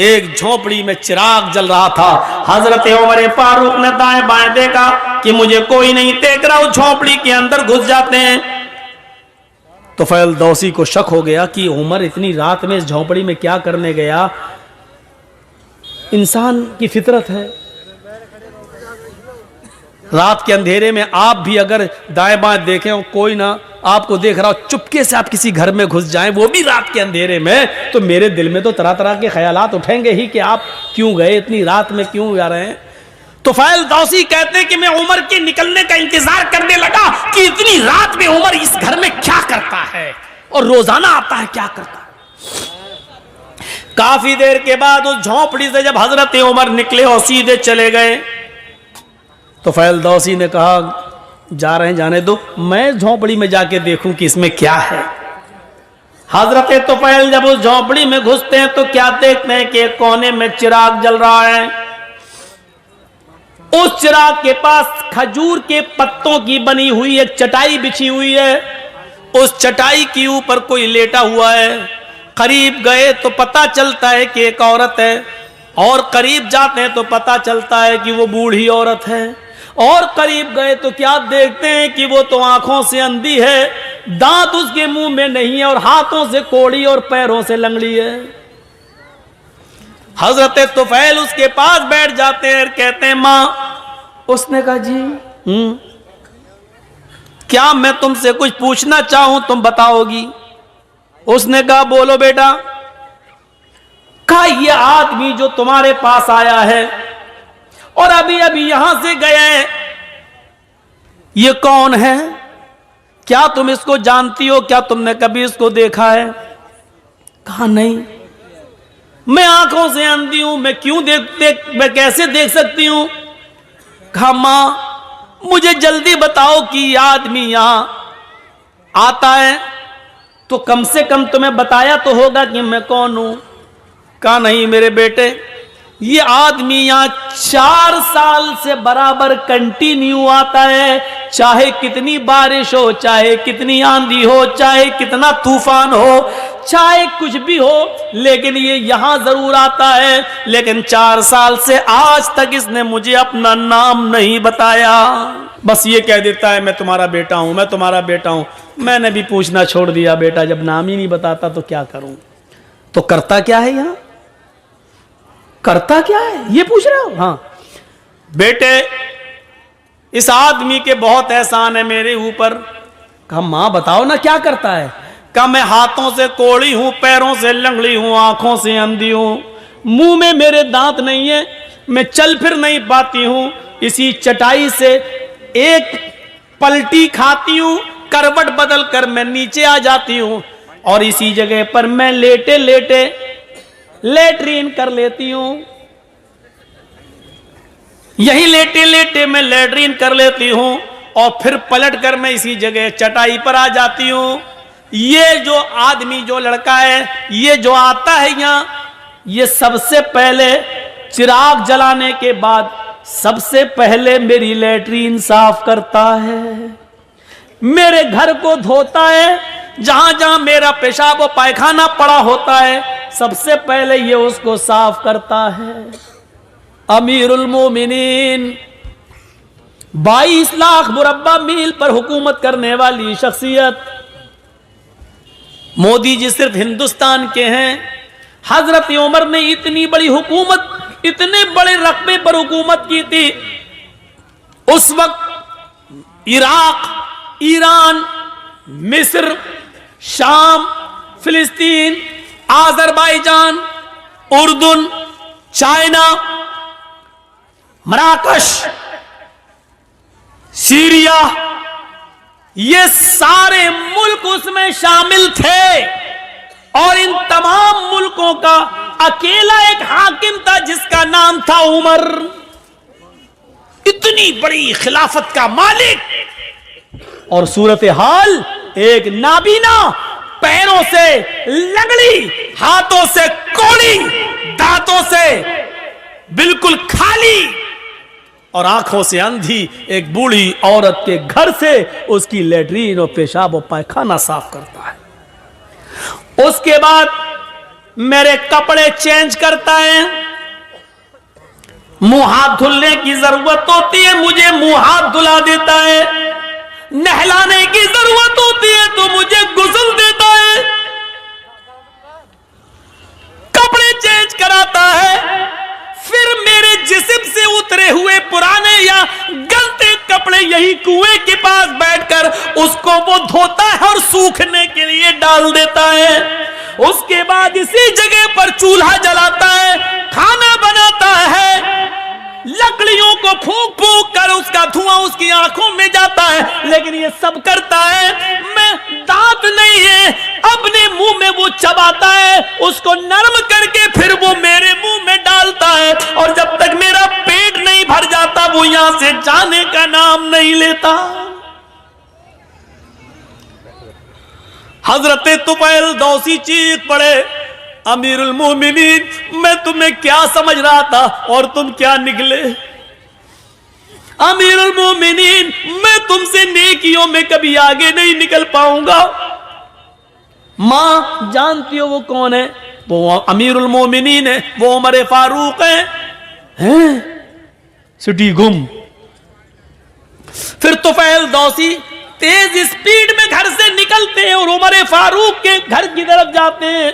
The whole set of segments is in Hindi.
एक झोपड़ी में चिराग जल रहा था। हजरत उमर फारूक ने दाएं बाएं देखा कि मुझे कोई नहीं देख रहा, उस झोपड़ी के अंदर घुस जाते हैं। तुफैल दौसी को शक हो गया कि उमर इतनी रात में इस झोपड़ी में क्या करने गया। इंसान की फितरत है, रात के अंधेरे में आप भी अगर दाएं बाएं देखें और कोई ना आपको देख रहा हो, चुपके से आप किसी घर में घुस जाएं, वो भी रात के अंधेरे में, तो मेरे दिल में तो तरह तरह के ख्यालात उठेंगे ही कि आप क्यों गए, इतनी रात में क्यों जा रहे हैं। तुफैल दौसी कहते हैं कि मैं उमर के निकलने का इंतजार करने लगा कि इतनी रात में उमर इस घर में क्या करता है, और रोजाना आता है क्या करता है। काफी देर के बाद उस झोंपड़ी से जब हजरत उमर निकले और सीधे चले गए, तो तुफैल दौसी ने कहा जा रहे हैं जाने दो, मैं झोंपड़ी में जाके देखूं कि इसमें क्या है। हजरत तुफैल जब उस झोंपड़ी में घुसते हैं तो क्या देखते हैं कि कोने में चिराग जल रहा है। उस चिराग के पास खजूर के पत्तों की बनी हुई एक चटाई बिछी हुई है। उस चटाई के ऊपर कोई लेटा हुआ है। करीब गए तो पता चलता है कि एक औरत है, और करीब जाते हैं तो पता चलता है कि वो बूढ़ी औरत है, और करीब गए तो क्या देखते हैं कि वो तो आंखों से अंधी है, दांत उसके मुंह में नहीं है, और हाथों से कोड़ी और पैरों से लंगड़ी है। हजरत तुफैल उसके पास बैठ जाते हैं और कहते हैं मां। उसने कहा जी क्या मैं तुमसे कुछ पूछना चाहूं तुम बताओगी। उसने कहा बोलो बेटा। कहा ये आदमी जो तुम्हारे पास आया है और अभी अभी यहां से गया है, ये कौन है, क्या तुम इसको जानती हो, क्या तुमने कभी इसको देखा है। कहा नहीं, मैं आंखों से अंधी हूं, मैं क्यों मैं कैसे देख सकती हूं। कहा मां मुझे जल्दी बताओ कि ये आदमी यहां आता है तो कम से कम तुम्हें बताया तो होगा कि मैं कौन हूं। कहा नहीं मेरे बेटे, ये आदमी यहां 4 साल से बराबर कंटिन्यू आता है, चाहे कितनी बारिश हो, चाहे कितनी आंधी हो, चाहे कितना तूफान हो, चाहे कुछ भी हो, लेकिन ये यहां जरूर आता है। लेकिन 4 साल से आज तक इसने मुझे अपना नाम नहीं बताया, बस ये कह देता है मैं तुम्हारा बेटा हूं, मैं तुम्हारा बेटा हूं। मैंने भी पूछना छोड़ दिया बेटा, जब नाम ही नहीं बताता तो क्या करूं। तो करता क्या है यहां, करता क्या है ये पूछ रहे हो। हाँ बेटे, इस आदमी के बहुत एहसान है मेरे ऊपर। कहा मां बताओ ना क्या करता है। कहा मैं हाथों से कोड़ी हूं, पैरों से लंगड़ी हूं, आंखों से अंधी हूं, मुंह में मेरे दांत नहीं है, मैं चल फिर नहीं पाती हूं, इसी चटाई से एक पलटी खाती हूं, करवट बदल कर मैं नीचे आ जाती हूं, और इसी जगह पर मैं लेटे लेटे लेटरीन कर लेती हूं, यही लेटे लेटे मैं लेटरीन कर लेती हूं, और फिर पलट कर मैं इसी जगह चटाई पर आ जाती हूं। ये जो आदमी, जो लड़का है, ये जो आता है यहां, ये सबसे पहले चिराग जलाने के बाद सबसे पहले मेरी लेटरीन साफ करता है, मेरे घर को धोता है, जहां जहां मेरा पेशाब और पायखाना पड़ा होता है सबसे पहले ये उसको साफ करता है। अमीरुल मोमिनीन 22 लाख मुरब्बा मील पर हुकूमत करने वाली शख्सियत, मोदी जी सिर्फ हिंदुस्तान के हैं। हजरत उमर ने इतनी बड़ी हुकूमत, इतने बड़े रकबे पर हुकूमत की थी। उस वक्त इराक, ईरान, मिस्र, शाम, फिलिस्तीन, आजरबाईजान, उर्दुन, चाइना, मराकश, सीरिया, ये सारे मुल्क उसमें शामिल थे, और इन तमाम मुल्कों का अकेला एक हाकिम था जिसका नाम था उमर। इतनी बड़ी खिलाफत का मालिक, और सूरत हाल एक नाबीना, पैरों से लंगड़ी, हाथों से कोड़ी, दांतों से बिल्कुल खाली और आंखों से अंधी एक बूढ़ी औरत के घर से उसकी लेटरीन और पेशाब और पायखाना साफ करता है। उसके बाद मेरे कपड़े चेंज करता है, मुंह हाथ धुलने की जरूरत होती है मुझे मुंह हाथ धुला देता है, नहलाने की जरूरत होती है तो मुझे गुस्ल देता है, कपड़े चेंज कराता है, फिर मेरे जिस्म से उतरे हुए पुराने या गलते कपड़े यही कुएं के पास बैठकर उसको वो धोता है और सूखने के लिए डाल देता है। उसके बाद इसी जगह पर चूल्हा जलाता है, खाना बनाता है, लकड़ियों को फूंक फूंक कर उसका धुआं उसकी आंखों में जाता है, लेकिन ये सब करता है। मैं दांत नहीं है, अपने मुंह में वो चबाता है, उसको नरम करके फिर वो मेरे मुंह में डालता है, और जब तक मेरा पेट नहीं भर जाता वो यहां से जाने का नाम नहीं लेता। हजरत तुफैल दौसी चीख पड़े, अमीरुल मोमिनीन, मैं तुम्हें क्या समझ रहा था और तुम क्या निकले। अमीरुल मोमिनीन, मैं तुमसे नेकियों में कभी आगे नहीं निकल पाऊंगा। मां जानती हो वो कौन है? वो अमीरुल मोमिनीन है, वो उमर फारूक हैं? सिटी गुम। फिर तुफैल दौसी तेज स्पीड में घर से निकलते हैं और उमर फारूक के घर की तरफ जाते हैं।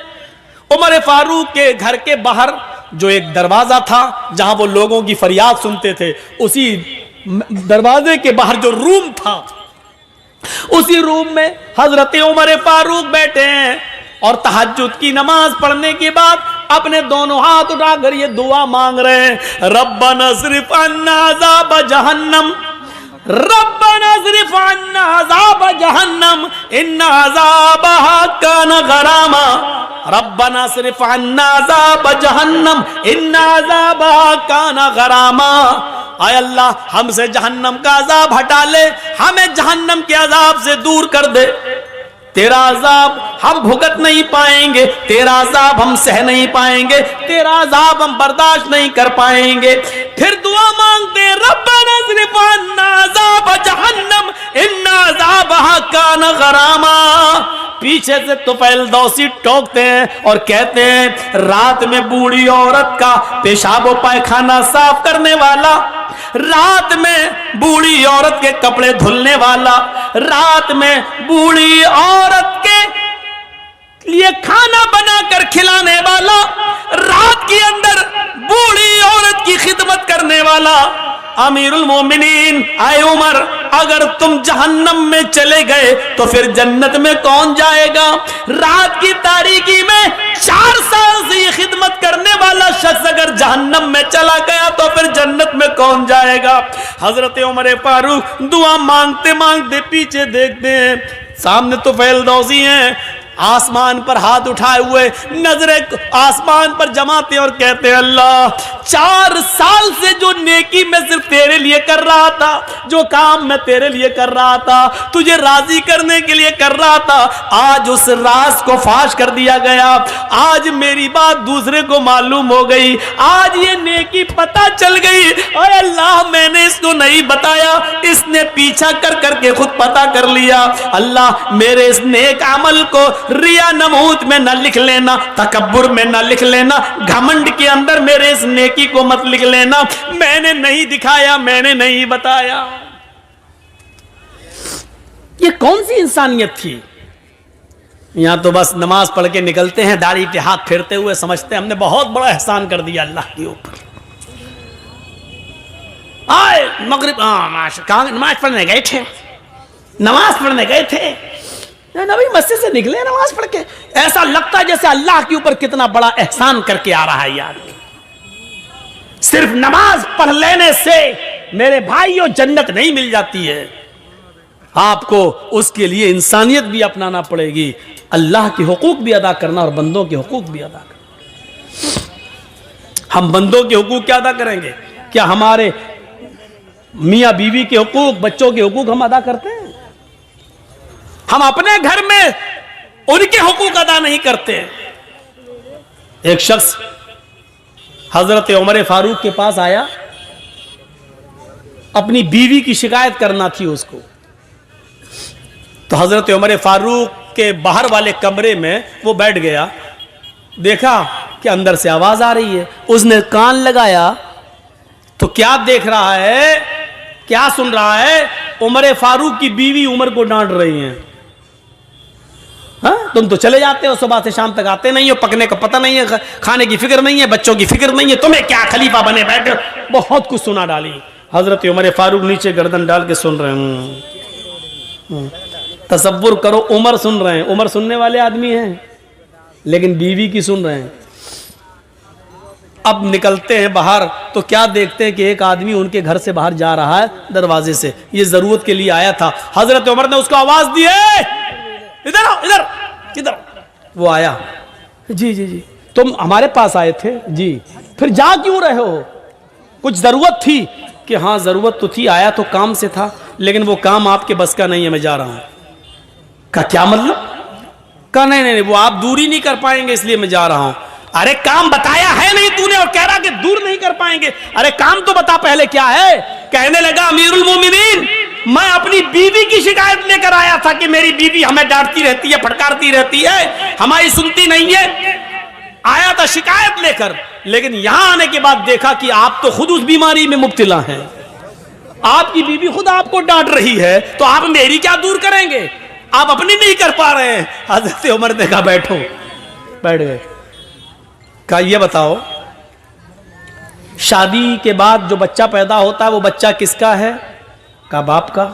उमर फारूक के घर के बाहर जो एक दरवाजा था जहां वो लोगों की फरियाद सुनते थे, उसी दरवाजे के बाहर जो रूम था, उसी रूम में हजरत उमर फारूक बैठे हैं और तहज्जुद की नमाज पढ़ने के बाद अपने दोनों हाथ उठाकर ये दुआ मांग रहे हैं, रब्बना सिर्फ अन्ना अज़ाब जहन्नम, रब्बना सिर्फ अन्ना अज़ाब जहन्नम इन्ना अज़ाबहा कान गरामा, रब्बना सिर्फ अन्ना अज़ाब जहन्नम इन्ना अज़ाबहा कान गरामा। आय अल्लाह, हमसे जहन्नम का अजाब हटा ले, हमें जहन्नम के अजाब से दूर कर दे। तेरा अजाब हम भुगत नहीं पाएंगे, तेरा अजाब हम सह नहीं पाएंगे, तेरा अजाब हम बर्दाश्त नहीं कर पाएंगे। फिर दुआ मांगते हैं, रब्बना सिर्फ अन्ना अज़ाब जहन्नम इन्ना अज़ाबहा कान गरामा। पीछे से तुफैल दौसी टोकते हैं और कहते हैं, रात में बूढ़ी औरत का पेशाब पायखाना साफ करने वाला, रात में बूढ़ी औरत के कपड़े धुलने वाला, रात में बूढ़ी औरत के लिए खाना बनाकर खिलाने वाला, रात के अंदर बूढ़ी औरत की खिदमत करने वाला। अमीरुल मोमिनीन, आए उमर, अगर तुम जहन्नम में चले गए तो फिर जन्नत में कौन जाएगा? रात की तारीकी में 4 साल से ये खिदमत करने वाला शख्स अगर जहन्नम में चला गया तो फिर जन्नत में कौन जाएगा? हजरत उमर फारूक दुआ मांगते मांगते पीछे देखते हैं, सामने तो तुफैल दौसी हैं, आसमान पर हाथ उठाए हुए नजरें आसमान पर जमाते और कहते हैं, अल्लाह 4 साल से जो नेकी मैं सिर्फ तेरे लिए कर रहा था, जो काम मैं तेरे लिए कर रहा था, तुझे राजी करने के लिए कर रहा था, आज उस राज को फाश कर दिया गया, आज मेरी बात दूसरे को मालूम हो गई, आज ये नेकी पता चल गई। और अल्लाह, मैंने इसको नहीं बताया, इसने पीछा कर करके खुद पता कर लिया। अल्लाह, मेरे इस नेक अमल को रिया नमूत में न लिख लेना, तकब्बुर में न लिख लेना, घमंड के अंदर मेरे इस नेकी को मत लिख लेना। मैंने नहीं दिखाया, मैंने नहीं बताया। ये कौन सी इंसानियत थी? यहां तो बस नमाज पढ़ के निकलते हैं, दाढ़ी पे हाथ फेरते हुए समझते हैं हमने बहुत बड़ा एहसान कर दिया अल्लाह के ऊपर। आए मगरिब कहां नमाज पढ़ने गए थे, नमाज पढ़ने गए थे, नबी मस्जिद से निकले नमाज पढ़ के, ऐसा लगता है जैसे अल्लाह के ऊपर कितना बड़ा एहसान करके आ रहा है यार। सिर्फ नमाज पढ़ लेने से मेरे भाइयों जन्नत नहीं मिल जाती है, आपको उसके लिए इंसानियत भी अपनाना पड़ेगी, अल्लाह के हुकूक भी अदा करना और बंदों के हुकूक भी अदा करना। हम बंदों के हुकूक क्या अदा करेंगे? क्या हमारे मियाँ बीवी के हुकूक, बच्चों के हुकूक हम अदा करते हैं? हम अपने घर में उनके हुकूक अदा नहीं करते। एक शख्स हजरत उमर फारूक के पास आया, अपनी बीवी की शिकायत करना थी उसको। तो हजरत उमर फारूक के बाहर वाले कमरे में वो बैठ गया देखा कि अंदर से आवाज आ रही है। उसने कान लगाया तो क्या देख रहा है, क्या सुन रहा है? उमर फारूक की बीवी उमर को डांट रही है। हाँ, तुम तो चले जाते हो, सुबह से शाम तक आते नहीं हो, पकने का पता नहीं है, खाने की फिक्र नहीं है, बच्चों की फिक्र नहीं है, तुम्हें क्या खलीफा बने बैठे। बहुत कुछ सुना डाली। हजरत उमर फारूक नीचे गर्दन डाल के सुन रहे हैं। तसव्वुर करो, उमर सुन रहे हैं। उमर सुनने वाले आदमी हैं, लेकिन बीवी की सुन रहे हैं। अब निकलते हैं बाहर तो क्या देखते हैं कि एक आदमी उनके घर से बाहर जा रहा है दरवाजे से। ये जरूरत के लिए आया था। हजरत उमर ने उसको आवाज दी, इधर आओ, इधर किधर। वो आया, जी जी जी, तुम हमारे पास आए थे जी, फिर जा क्यों रहे हो? कुछ जरूरत थी? कि हाँ जरूरत तो थी, आया तो काम से था, लेकिन वो काम आपके बस का नहीं है, मैं जा रहा हूं। का क्या मतलब? का नहीं नहीं, वो आप दूरी नहीं कर पाएंगे इसलिए मैं जा रहा हूं। अरे काम बताया है नहीं तूने और कह रहा कि दूर नहीं कर पाएंगे। अरे काम तो बता पहले क्या है। कहने लगा, अमीरुल मोमिनीन, मैं अपनी बीवी की शिकायत लेकर आया था कि मेरी बीवी हमें डांटती रहती है, फटकारती रहती है, हमारी सुनती नहीं है। आया था शिकायत लेकर, लेकिन यहां आने के बाद देखा कि आप तो खुद उस बीमारी में मुब्तला हैं। आपकी बीवी खुद आपको डांट रही है, तो आप मेरी क्या दूर करेंगे? आप अपनी नहीं कर पा रहे हैं। हजरत उमर ने कहा बैठो। बैठ गए। कहा ये बताओ, शादी के बाद जो बच्चा पैदा होता है वो बच्चा किसका है? कहा बाप का।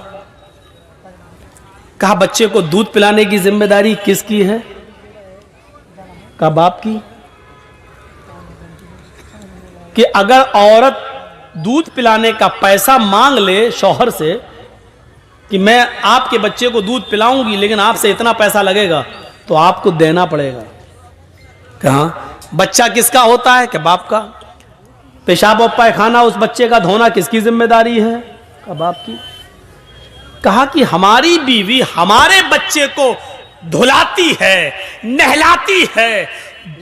कहा बच्चे को दूध पिलाने की जिम्मेदारी किसकी है? कहा बाप की। कि अगर औरत दूध पिलाने का पैसा मांग ले शौहर से कि मैं आपके बच्चे को दूध पिलाऊंगी, लेकिन आपसे इतना पैसा लगेगा, तो आपको देना पड़ेगा। कहा बच्चा किसका होता है? कि बाप का। पेशाब और पैखाना उस बच्चे का धोना किसकी जिम्मेदारी है? का बाप की। कहा कि हमारी बीवी हमारे बच्चे को धुलाती है, नहलाती है,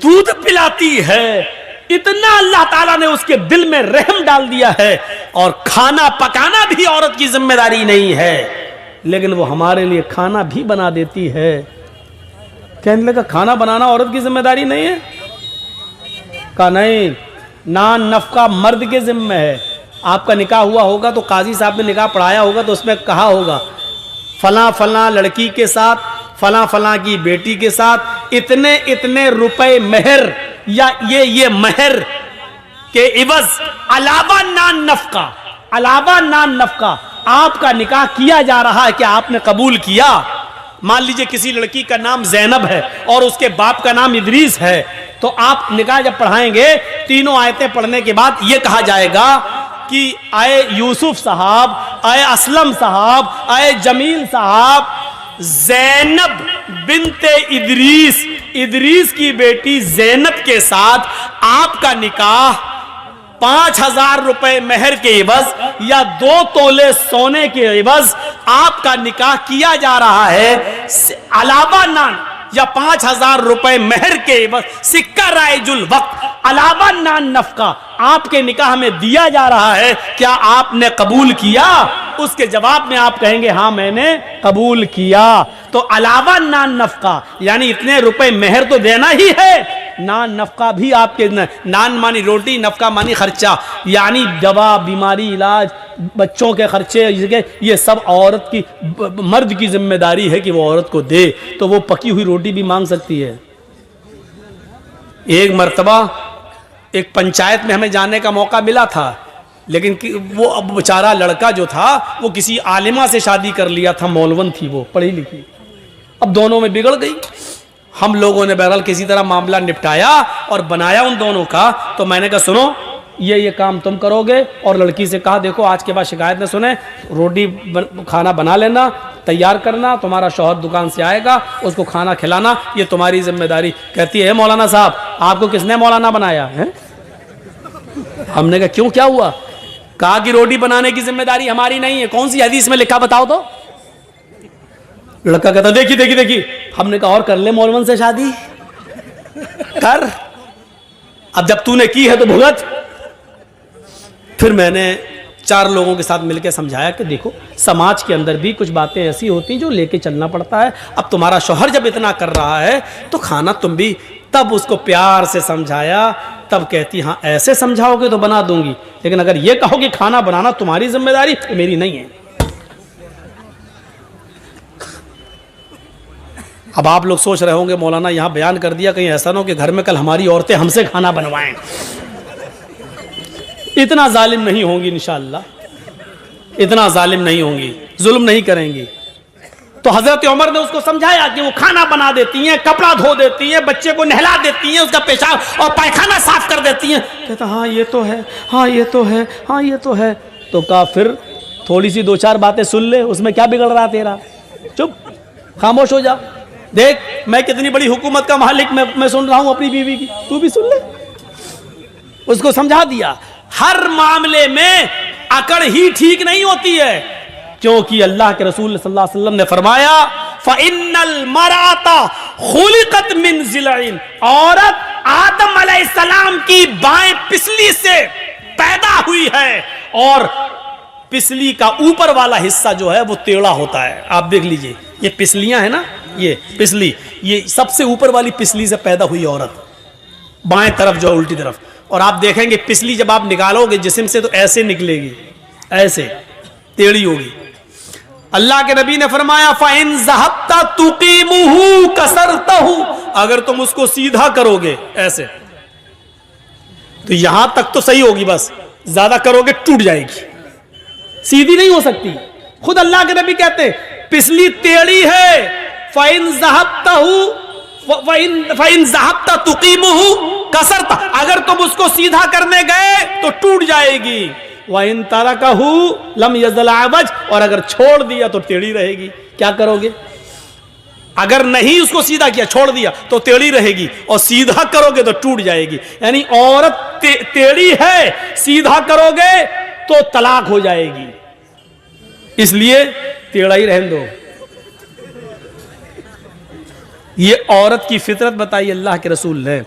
दूध पिलाती है, इतना अल्लाह ताला ने उसके दिल में रहम डाल दिया है, और खाना पकाना भी औरत की जिम्मेदारी नहीं है, लेकिन वो हमारे लिए खाना भी बना देती है। कहने लगा खाना बनाना औरत की जिम्मेदारी नहीं है? कहा नहीं, नान नफका मर्द के जिम्मे है। आपका निकाह हुआ होगा तो काजी साहब ने निकाह पढ़ाया होगा तो उसमें कहा होगा फला फला लड़की के साथ, फला फला की बेटी के साथ इतने इतने रुपए मेहर, या ये मेहर के इवज अलावा नान नफका, अलावा नान नफका आपका निकाह किया जा रहा है। क्या आपने कबूल किया? मान लीजिए किसी लड़की का नाम जैनब है और उसके बाप का नाम इदरीस है, तो आप निकाह जब पढ़ाएंगे, तीनों आयतें पढ़ने के बाद यह कहा जाएगा कि आए यूसुफ साहब, आए असलम साहब, आए जमील साहब, जैनब बिनते इदरीस, इदरीस की बेटी जैनब के साथ आपका निकाह 5,000 रुपए मेहर के एवज या 2 तोले सोने के एवज आपका निकाह किया जा रहा है। अलावा नान या 5,000 रुपए मेहर के एवज सिक्का राइजुल वक्त अलावा नान नफका आपके निकाह में दिया जा रहा है। क्या आपने कबूल किया? उसके जवाब में आप कहेंगे हाँ मैंने कबूल किया। तो अलावा नान नफका यानी इतने रुपए मेहर तो देना ही है, नान नफका भी आपके, नान मानी रोटी, नफका मानी खर्चा, यानी दवा, बीमारी, इलाज, बच्चों के खर्चे, ये सब औरत की, मर्द की जिम्मेदारी है कि वो औरत को दे। तो वो पकी हुई रोटी भी मांग सकती है। एक मर्तबा एक पंचायत में हमें जाने का मौका मिला था, लेकिन वो अब बेचारा लड़का जो था वो किसी आलिमा से शादी कर लिया था, मौलवन थी वो, पढ़ी लिखी। अब दोनों में बिगड़ गई। हम लोगों ने बहरहाल किसी तरह मामला निपटाया और बनाया उन दोनों का। तो मैंने कहा सुनो ये काम तुम करोगे, और लड़की से कहा देखो आज के बाद शिकायत न सुने, रोटी खाना बना लेना, तैयार करना, तुम्हारा शौहर दुकान से आएगा, उसको खाना खिलाना, ये तुम्हारी जिम्मेदारी। कहती है मौलाना साहब आपको किसने मौलाना बनाया है? हमने कहा क्यों, क्या हुआ? कहा कि रोटी बनाने की जिम्मेदारी हमारी नहीं है। कौन सी हदीस में लिखा बताओ तो? लड़का कहता देखी देखी देखी। हमने कहा और कर ले मौलवन से शादी कर, अब जब तूने की है तो भुगत। फिर मैंने 4 लोगों के साथ मिलकर समझाया कि देखो समाज के अंदर भी कुछ बातें ऐसी होती हैं जो लेके चलना पड़ता है। अब तुम्हारा शौहर जब इतना कर रहा है तो खाना तुम भी तब उसको प्यार से समझाया, तब कहती हाँ ऐसे समझाओगे तो बना दूंगी, लेकिन अगर ये कहोगे खाना बनाना तुम्हारी जिम्मेदारी, मेरी नहीं है। अब आप लोग सोच रहे होंगे मौलाना यहां बयान कर दिया, कहीं ऐसा ना हो कि घर में कल हमारी औरतें हमसे खाना बनवाएं। इतना जालिम नहीं होंगी इंशाअल्लाह, इतना जालिम नहीं होंगी, जुल्म नहीं करेंगी। तो हजरत उमर ने उसको समझाया कि वो खाना बना देती हैं, कपड़ा धो देती हैं, बच्चे को नहला देती हैं, उसका पेशाब और पायखाना साफ कर देती हैं। कहता हाँ ये तो है, हाँ ये तो है, हाँ ये तो है। तो कहा फिर थोड़ी सी 2-4 बातें सुन ले, उसमें क्या बिगड़ रहा तेरा, चुप खामोश हो जा। देख मैं कितनी बड़ी हुकूमत का मालिक, मैं सुन रहा हूं अपनी बीवी की, तू भी सुन ले। उसको समझा दिया हर मामले में अकड़ ही ठीक नहीं होती है, क्योंकि अल्लाह के रसूल सल्लल्लाहु अलैहि वसल्लम ने फरमाया फ़इन्नल मरअता खुलिक़त मिन ज़िलइन, औरत आदम अलैहिस्सलाम की बाएं पिसली से पैदा हुई है, और पिसली का ऊपर वाला हिस्सा जो है वो टेढ़ा होता है। आप देख लीजिए ये पिसलियां है ना, ये पिसली, ये सबसे ऊपर वाली पिसली से पैदा हुई औरत, बाएं तरफ जो उल्टी तरफ। और आप देखेंगे पिसली जब आप निकालोगे जिस्म से तो ऐसे निकलेगी, ऐसे टेढ़ी होगी। अल्लाह के नबी ने फरमाया फ़इन ज़हबता तुक़ीमुहु कसरतहु, अगर तुम उसको सीधा करोगे ऐसे तो यहां तक तो सही होगी, बस ज्यादा करोगे टूट जाएगी, सीधी नहीं हो सकती। खुद अल्लाह के नबी कहते पिसली टेढ़ी है, फ़इन ज़हबता तुक़ीमुहु कसरता, अगर तुम उसको सीधा करने गए तो टूट जाएगी। वइन तरकहु लम यज़ल अवज, और अगर छोड़ दिया तो टेढ़ी रहेगी। क्या करोगे, अगर नहीं उसको सीधा किया छोड़ दिया तो टेढ़ी रहेगी, और सीधा करोगे तो टूट जाएगी। यानी औरत टेढ़ी है, सीधा करोगे तो तलाक हो जाएगी, इसलिए टेढ़ा ही रहने दो। ये औरत की फितरत बताई अल्लाह के रसूल ने।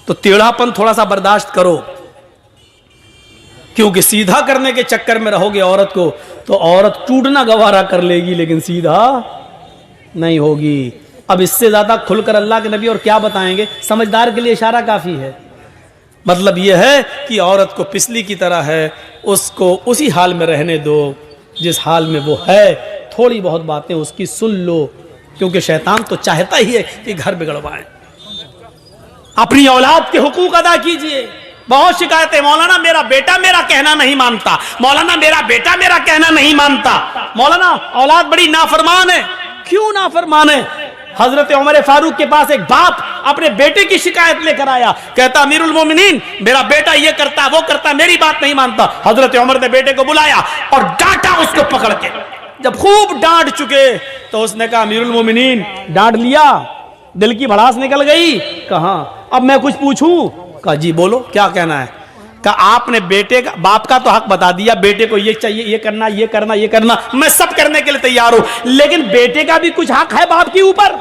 तो टेढ़ापन थोड़ा सा बर्दाश्त करो, क्योंकि सीधा करने के चक्कर में रहोगे औरत को तो औरत टूटना गवारा कर लेगी, लेकिन सीधा नहीं होगी। अब इससे ज्यादा खुलकर अल्लाह के नबी और क्या बताएंगे, समझदार के लिए इशारा काफी है। मतलब यह है कि औरत को पिसली की तरह है, उसको उसी हाल में रहने दो जिस हाल में वो है। थोड़ी बहुत बातें उसकी सुन लो, क्योंकि शैतान तो चाहता ही है कि घर बिगड़वाए। अपनी औलाद के हुकूक अदा कीजिए। बहुत शिकायतें, मौलाना मेरा बेटा मेरा कहना नहीं मानता, मौलाना मेरा बेटा मेरा कहना नहीं मानता, मौलाना औलाद बड़ी नाफरमान है। क्यों नाफरमान है? हजरत उमर फारूक के पास एक बाप अपने बेटे की शिकायत लेकर आया, कहता अमीरुल मोमिनीन मेरा बेटा ये करता वो करता, मेरी बात नहीं मानता। हजरत उमर ने बेटे को बुलाया और डांटा उसको पकड़ के। जब खूब डांट चुके तो उसने कहा अमीरुल मोमिनीन डांट लिया, दिल की भड़ास निकल गई, कहा अब मैं कुछ पूछूं? कहा जी बोलो, क्या कहना है? कहा आपने बेटे का, बाप का तो हक बता दिया, बेटे को ये चाहिए, ये करना, ये करना, ये करना, मैं सब करने के लिए तैयार हूं, लेकिन बेटे का भी कुछ हक है बाप के ऊपर।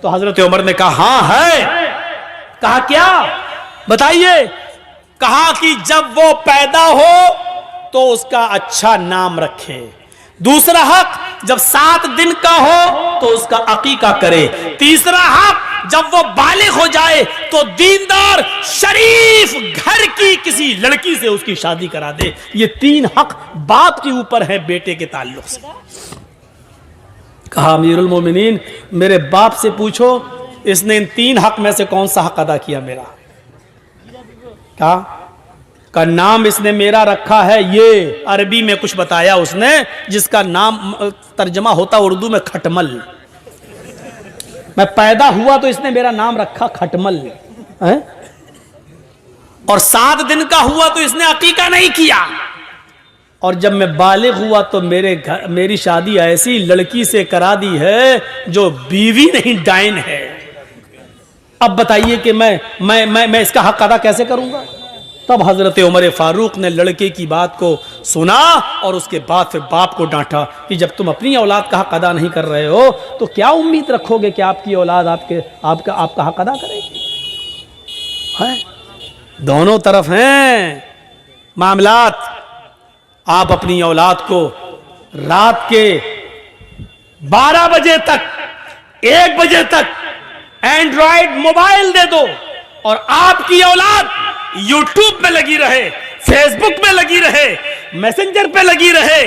तो हजरत उमर ने कहा हाँ है। कहा क्या, बताइए? कहा कि जब वो पैदा हो तो उसका अच्छा नाम रखे। दूसरा हक, जब 7 दिन का हो तो उसका अकीका करे। तीसरा हक, जब वो बालिग हो जाए तो दीनदार शरीफ घर की किसी लड़की से उसकी शादी करा दे। ये 3 हक बाप के ऊपर है बेटे के ताल्लुक से। कहा अमीरुल मोमिनीन मेरे बाप से पूछो इसने इन 3 हक में से कौन सा हक अदा किया मेरा? का नाम इसने मेरा रखा है, ये अरबी में कुछ बताया उसने जिसका नाम तर्जमा होता उर्दू में खटमल। मैं पैदा हुआ तो इसने मेरा नाम रखा खटमल है? और 7 दिन का हुआ तो इसने अकीका नहीं किया, और जब मैं बालिग हुआ तो मेरी शादी ऐसी लड़की से करा दी है जो बीवी नहीं डाइन है। अब बताइए कि मैं इसका हक अदा कैसे करूंगा? तब हजरत उमर फारूक ने लड़के की बात को सुना और उसके बाद फिर बाप को डांटा कि जब तुम अपनी औलाद का हक अदा नहीं कर रहे हो तो क्या उम्मीद रखोगे कि आपकी औलाद आपका हक अदा करेगी? है दोनों तरफ हैं मामलात। आप अपनी औलाद को रात के 12 बजे तक 1 बजे तक एंड्रॉइड मोबाइल दे दो और आपकी औलाद यूट्यूब पे लगी रहे, फेसबुक पे लगी रहे, मैसेंजर पे लगी रहे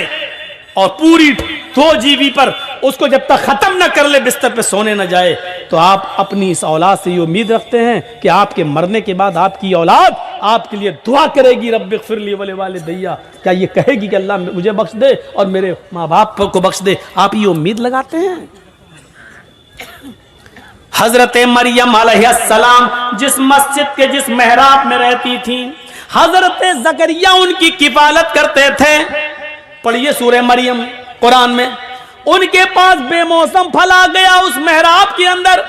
और पूरी 2 GB पर उसको जब तक खत्म ना कर ले, बिस्तर पे सोने ना जाए, तो आप अपनी इस औलाद से ये उम्मीद रखते हैं कि आपके मरने के बाद आपकी औलाद आपके लिए दुआ करेगी, रब्बिग़फिरली व लिवालिदैया। क्या ये कहेगी कि अल्लाह मुझे बख्श दे और मेरे माँ बाप को बख्श दे? आप ये उम्मीद लगाते हैं? हजरत मरियम अलैहिस्सलाम जिस मस्जिद के जिस मेहराब में रहती थी, हजरत ज़करिया उनकी किफालत करते थे। पढ़िए सूरह मरियम कुरान में। उनके पास बेमौसम फल आ गया उस मेहराब के अंदर।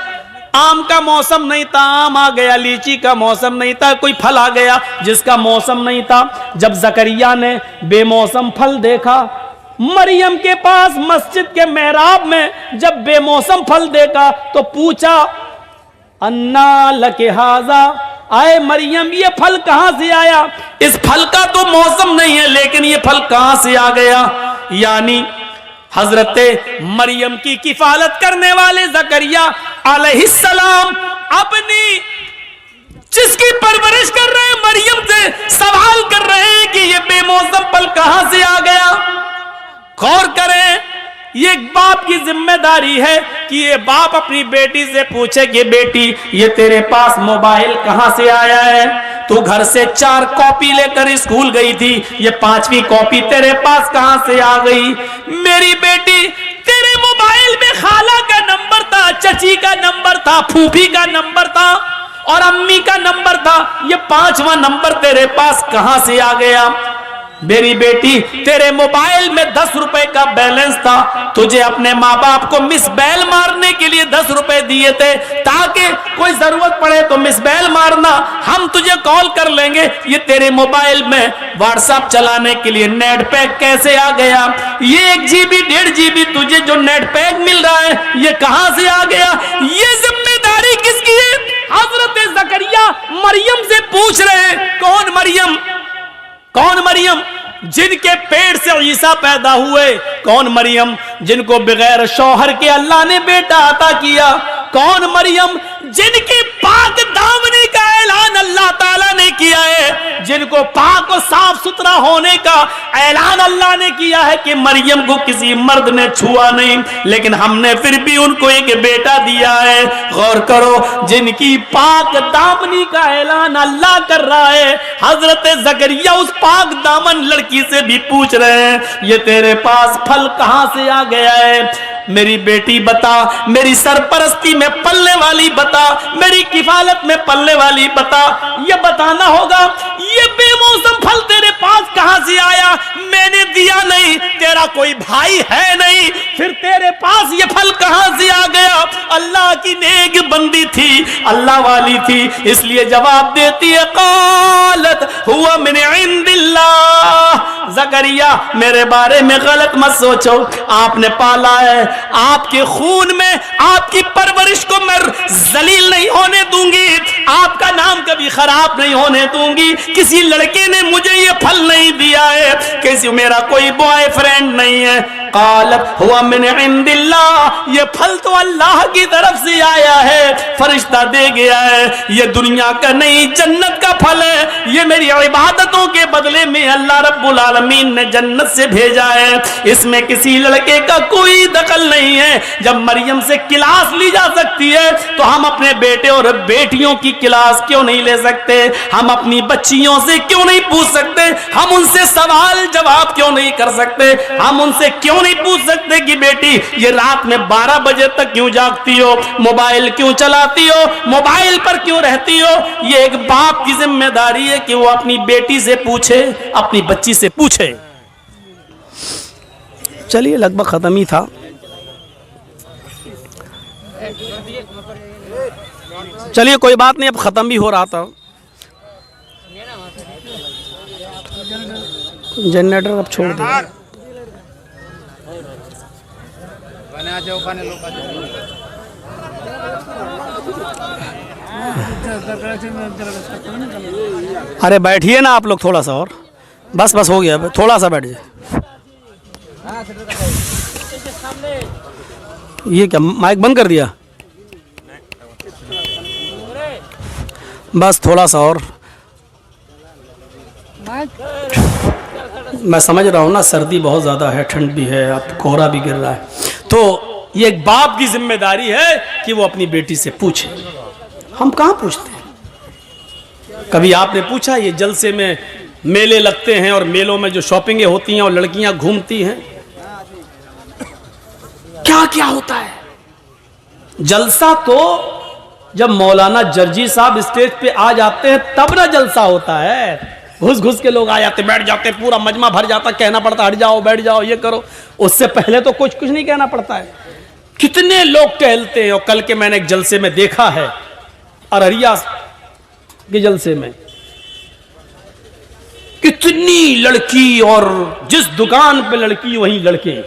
आम का मौसम नहीं था, आम आ गया। लीची का मौसम नहीं था, कोई फल आ गया जिसका मौसम नहीं था। जब ज़करिया ने बेमौसम फल देखा, मरियम के पास मस्जिद के मेहराब में जब बेमौसम फल देखा तो पूछा, अन्ना लके हाजा, आए मरियम ये फल कहां से आया? इस फल का तो मौसम नहीं है, लेकिन ये फल कहां से आ गया? यानी हजरते मरियम की किफालत करने वाले ज़करिया अलैहिस्सलाम अपनी जिसकी परवरिश कर रहे हैं मरियम से सवाल कर रहे हैं कि ये बेमौसम फल कहां से आ गया। गौर करें, ये एक बाप की जिम्मेदारी है कि ये बाप अपनी बेटी से पूछे कि बेटी ये तेरे पास मोबाइल कहां से आया है? तू घर से 4 कॉपी लेकर स्कूल गई थी, ये 5वीं कॉपी तेरे पास कहां से आ गई? मेरी बेटी तेरे मोबाइल में खाला का नंबर था, चची का नंबर था, फूफी का नंबर था और अम्मी का नंबर था, ये 5वां नंबर तेरे पास कहां से आ गया? मेरी बेटी तेरे मोबाइल में 10 रुपए का बैलेंस था, तुझे अपने माँ बाप को मिस बैल मारने के लिए 10 रुपए दिए थे ताकि कोई जरूरत पड़े तो मिस बैल मारना, हम तुझे कॉल कर लेंगे। ये तेरे मोबाइल में व्हाट्सएप चलाने के लिए नेट पैक कैसे आ गया? ये 1 GB 1.5 GB तुझे जो नेट पैक मिल रहा है ये कहां से आ गया? ये जिम्मेदारी किसकी है? हजरत ज़करिया मरियम से पूछ रहे हैं। कौन मरियम? कौन मरियम जिनके पेट से ईसा पैदा हुए? कौन मरियम जिनको बगैर शौहर के अल्लाह ने बेटा अता किया? कौन मरियम जिनकी पाक दामनी का ऐलान अल्लाह ताला ने किया है, जिनको पाक और साफ सुथरा होने का ऐलान अल्लाह ने किया है कि मरियम को किसी मर्द ने छुआ नहीं, लेकिन हमने फिर भी उनको एक बेटा दिया है। गौर करो, जिनकी पाक दामनी का ऐलान अल्लाह कर रहा है, हजरत ज़करिया उस पाक दामन लड़की से भी पूछ रहे हैं ये तेरे पास फल कहां से आ गया है? मेरी बेटी बता, मेरी सरपरस्ती में पलने वाली बता, मेरी किफालत में पलने वाली बता। ये बताना होगा ये बेमौसम फल तेरे पास कहां से आया? मैंने दिया नहीं, तेरा कोई भाई है नहीं, फिर तेरे पास ये फल कहां से आ गया? अल्लाह की नेक बंदी थी, अल्लाह वाली थी, इसलिए जवाब देती है क़ालत हुआ मिन इंदिल्लाह। ज़करिया मेरे बारे में गलत मत सोचो, आपने पाला है, आपके खून में आपकी परवरिश को मैं जलील नहीं होने दूंगी, आपका नाम कभी खराब नहीं होने दूंगी। किसी लड़के ने मुझे ये फल नहीं दिया है, किसी मेरा कोई बॉयफ्रेंड नहीं है। क़ालत हुआ मिन इंदिल्लाह, ये फल तो अल्लाह की तरफ से आया है, फरिश्ता दे गया है, ये दुनिया का नहीं जन्नत का फल है, ये मेरी इबादतों के बदले में अल्लाह रब्बुल आलमीन ने जन्नत से भेजा है, इसमें किसी लड़के का कोई दखल नहीं है। जब मरियम से क्लास ली जा सकती है तो हम अपने बेटे और बेटियों की क्लास क्यों नहीं ले सकते? हम अपनी बच्चियों से क्यों नहीं पूछ सकते? हम उनसे सवाल जवाब क्यों नहीं कर सकते? हम उनसे क्यों नहीं पूछ सकते कि बेटी ये रात में 12 बजे तक क्यों जागती हो, मोबाइल क्यों चलाती हो, मोबाइल पर क्यों रहती हो? ये एक बाप की जिम्मेदारी है कि वो अपनी बेटी से पूछे, अपनी बच्ची से पूछे। चलिए लगभग खत्म ही था। चलिए कोई बात नहीं, अब खत्म भी हो रहा था। जनरेटर अब छोड़ दो। अरे बैठिए ना आप लोग थोड़ा सा और, बस बस हो गया, थोड़ा सा बैठ जाए। ये क्या माइक बंद कर दिया? बस थोड़ा सा और, मैं समझ रहा हूँ ना, सर्दी बहुत ज़्यादा है, ठंड भी है, अब कोहरा भी गिर रहा है, तो ये एक बाप की जिम्मेदारी है कि वो अपनी बेटी से पूछे। हम कहाँ पूछते हैं? कभी आपने पूछा ये जलसे में मेले लगते हैं और मेलों में जो शॉपिंगें होती हैं और लड़कियां घूमती हैं, क्या क्या होता है? जलसा तो जब मौलाना जर्जी साहब स्टेज पे आ जाते हैं तब ना जलसा होता है। घुस घुस के लोग आ जाते, बैठ जाते, पूरा मजमा भर जाता, कहना पड़ता हट जाओ, बैठ जाओ, ये करो। उससे पहले तो कुछ नहीं कहना पड़ता है। कितने लोग टहलते हैं। और कल के मैंने एक जलसे में देखा है, अररिया के जलसे में कितनी लड़की, और जिस दुकान पे लड़की वहीं लड़के।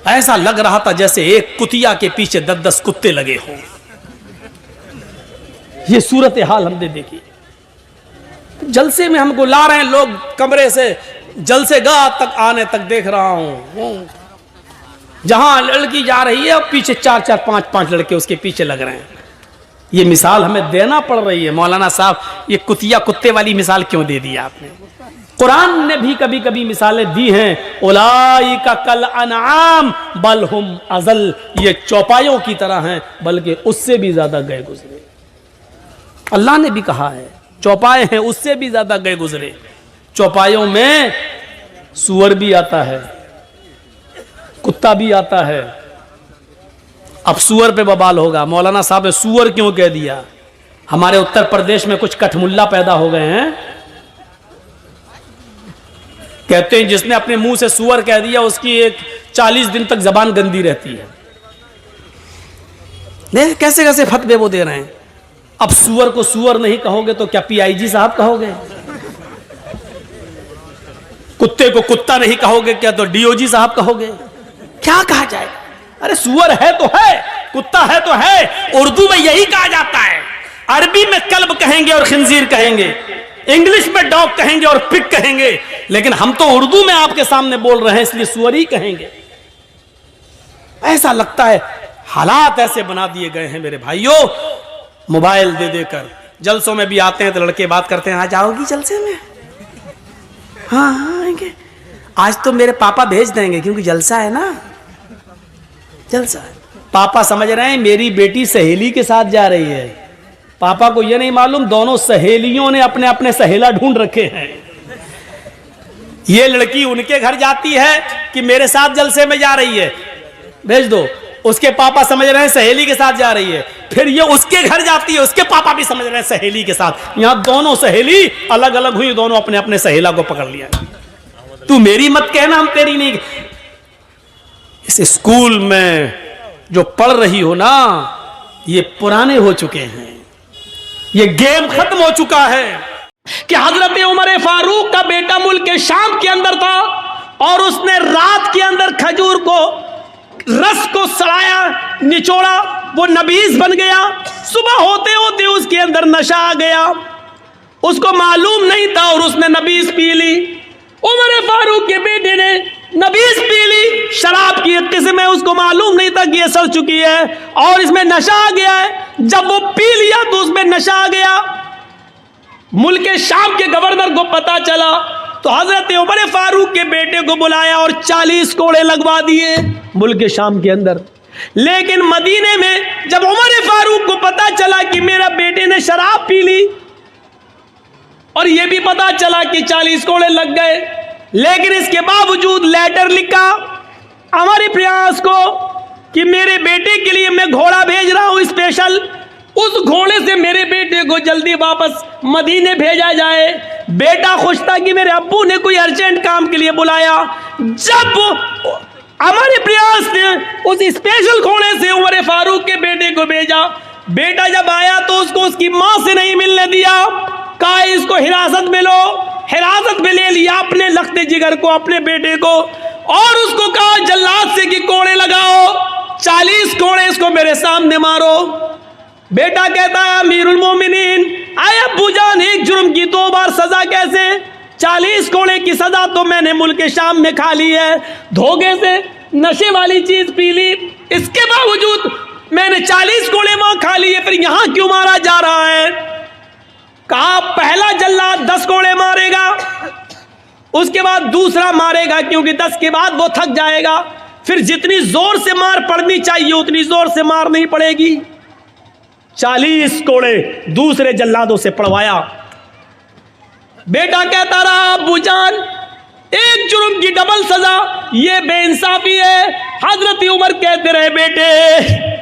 ऐसा लग रहा था जैसे एक कुतिया के पीछे 10-10 कुत्ते लगे हों। ये सूरत हाल हमने देखी। जलसे में हमको ला रहे हैं लोग कमरे से, जलसे गाह तक आने तक देख रहा हूं, जहां लड़की जा रही है और पीछे 4-4, 5-5 लड़के उसके पीछे लग रहे हैं। ये मिसाल हमें देना पड़ रही है। मौलाना साहब, ये कुतिया कुत्ते वाली मिसाल क्यों दे दी आपने? कुरान ने भी कभी कभी मिसालें दी हैं। उलाइका कल अनआम बल हुम अज़ल, ये चौपायों की तरह हैं बल्कि उससे भी ज्यादा गए गुजरे। अल्लाह ने भी कहा है चौपाए हैं उससे भी ज्यादा गए गुजरे। चौपायों में सुअर भी आता है, कुत्ता भी आता है। अब सुअर पे बवाल होगा, मौलाना साहब ने सुअर क्यों कह दिया? हमारे उत्तर प्रदेश में कुछ कठमुल्ला पैदा हो गए हैं, कहते हैं जिसने अपने मुंह से सुअर कह दिया उसकी एक 40 दिन तक जबान गंदी रहती है। देख कैसे कैसे फतवे वो दे रहे हैं। अब सुअर को सुअर नहीं कहोगे तो क्या PIG साहब कहोगे? कुत्ते को कुत्ता नहीं कहोगे क्या तो DOG साहब कहोगे? क्या कहा जाएगा? अरे सुअर है तो है, कुत्ता है तो है। उर्दू में यही कहा जाता है। अरबी में कल्ब कहेंगे और खिंजीर कहेंगे, इंग्लिश में डॉग कहेंगे और पिग कहेंगे, लेकिन हम तो उर्दू में आपके सामने बोल रहे हैं इसलिए सुअर ही कहेंगे। ऐसा लगता है हालात ऐसे बना दिए गए हैं मेरे भाइयों, मोबाइल दे देकर। जलसों में भी आते हैं तो लड़के बात करते हैं, आज आओगी जलसे में? हाँ हाँ आएंगे, आज तो मेरे पापा भेज देंगे क्योंकि जलसा है ना, जलसा है। पापा समझ रहे हैं मेरी बेटी सहेली के साथ जा रही है। पापा को यह नहीं मालूम दोनों सहेलियों ने अपने अपने सहेला ढूंढ रखे हैं। ये लड़की उनके घर जाती है कि मेरे साथ जलसे में जा रही है, भेज दो। उसके पापा समझ रहे हैं सहेली के साथ जा रही है। फिर ये उसके घर जाती है, उसके पापा भी समझ रहे हैं सहेली के साथ। यहां दोनों सहेली अलग अलग हुई, दोनों अपने अपने सहेला को पकड़ लिया। तू मेरी मत कहना, हम तेरी नहीं। इस स्कूल में जो पढ़ रही हो ना, ये पुराने हो चुके हैं, ये गेम खत्म हो चुका है। कि हजरत उमर फारूक का बेटा मुल्क शाम के अंदर था और उसने रात के अंदर खजूर को रस को सड़ाया, निचोड़ा, वो नबीज बन गया। सुबह होते होते उसके अंदर नशा आ गया, उसको मालूम नहीं था और उसने नबीज पी ली। उमर फारूक के बेटे ने नबीज पी ली, शराब की एक किस्म है, उसको मालूम नहीं था कि ये सड़ चुकी है और इसमें नशा आ गया है। जब वो पी लिया तो उसमें नशा आ गया। मुल्क शाम के गवर्नर को पता चला तो हजरत उमर फारूक के बेटे को बुलाया और 40 कोड़े लगवा दिए मुल्क शाम के अंदर। लेकिन मदीने में जब उमर फारूक को पता चला कि मेरा बेटे ने शराब पी ली और यह भी पता चला कि 40 कोड़े लग गए, लेकिन इसके बावजूद लेटर लिखा हमारे प्रयास को कि मेरे बेटे के लिए मैं घोड़ा भेज रहा हूं स्पेशल, उस घोड़े से मेरे बेटे को जल्दी वापस मदीने भेजा जाए। बेटा खुश था कि मेरे अब्बू ने कोई अर्जेंट काम के लिए बुलाया। जब हमारे प्रयास ने उस स्पेशल घोड़े से उमर फारूक के बेटे को भेजा, बेटा जब आया तो उसको उसकी मां से नहीं मिलने दिया, कहा इसको हिरासत में लो। हिरासत में ले लिया अपने लखते जिगर को, अपने बेटे को, और उसको कहा जल्लाद से कि कोड़े लगाओ, 40 कोड़े इसको मेरे सामने मारो। बेटा कहता है अमीरुल मोमिनीन, आए अब्बू जान, एक जुर्म की 2 बार सजा कैसे? 40 कोड़े की सजा तो मैंने मुल्क शाम में खा ली है, धोखे से नशे वाली चीज पी ली। इसके बावजूद मैंने 40 कोड़े वहां खा लिए, फिर यहां क्यों मारा जा रहा है? कहा पहला जल्लाद 10 कोड़े मारेगा, उसके बाद दूसरा मारेगा, क्योंकि 10 के बाद वो थक जाएगा, फिर जितनी जोर से मार पड़नी चाहिए उतनी जोर से मार नहीं पड़ेगी। 40 कोड़े दूसरे जल्लादों से पड़वाया। बेटा कहता रहा अब्बू जान, एक जुर्म की डबल सजा, ये बेइंसाफी है। हजरत उमर कहते रहे बेटे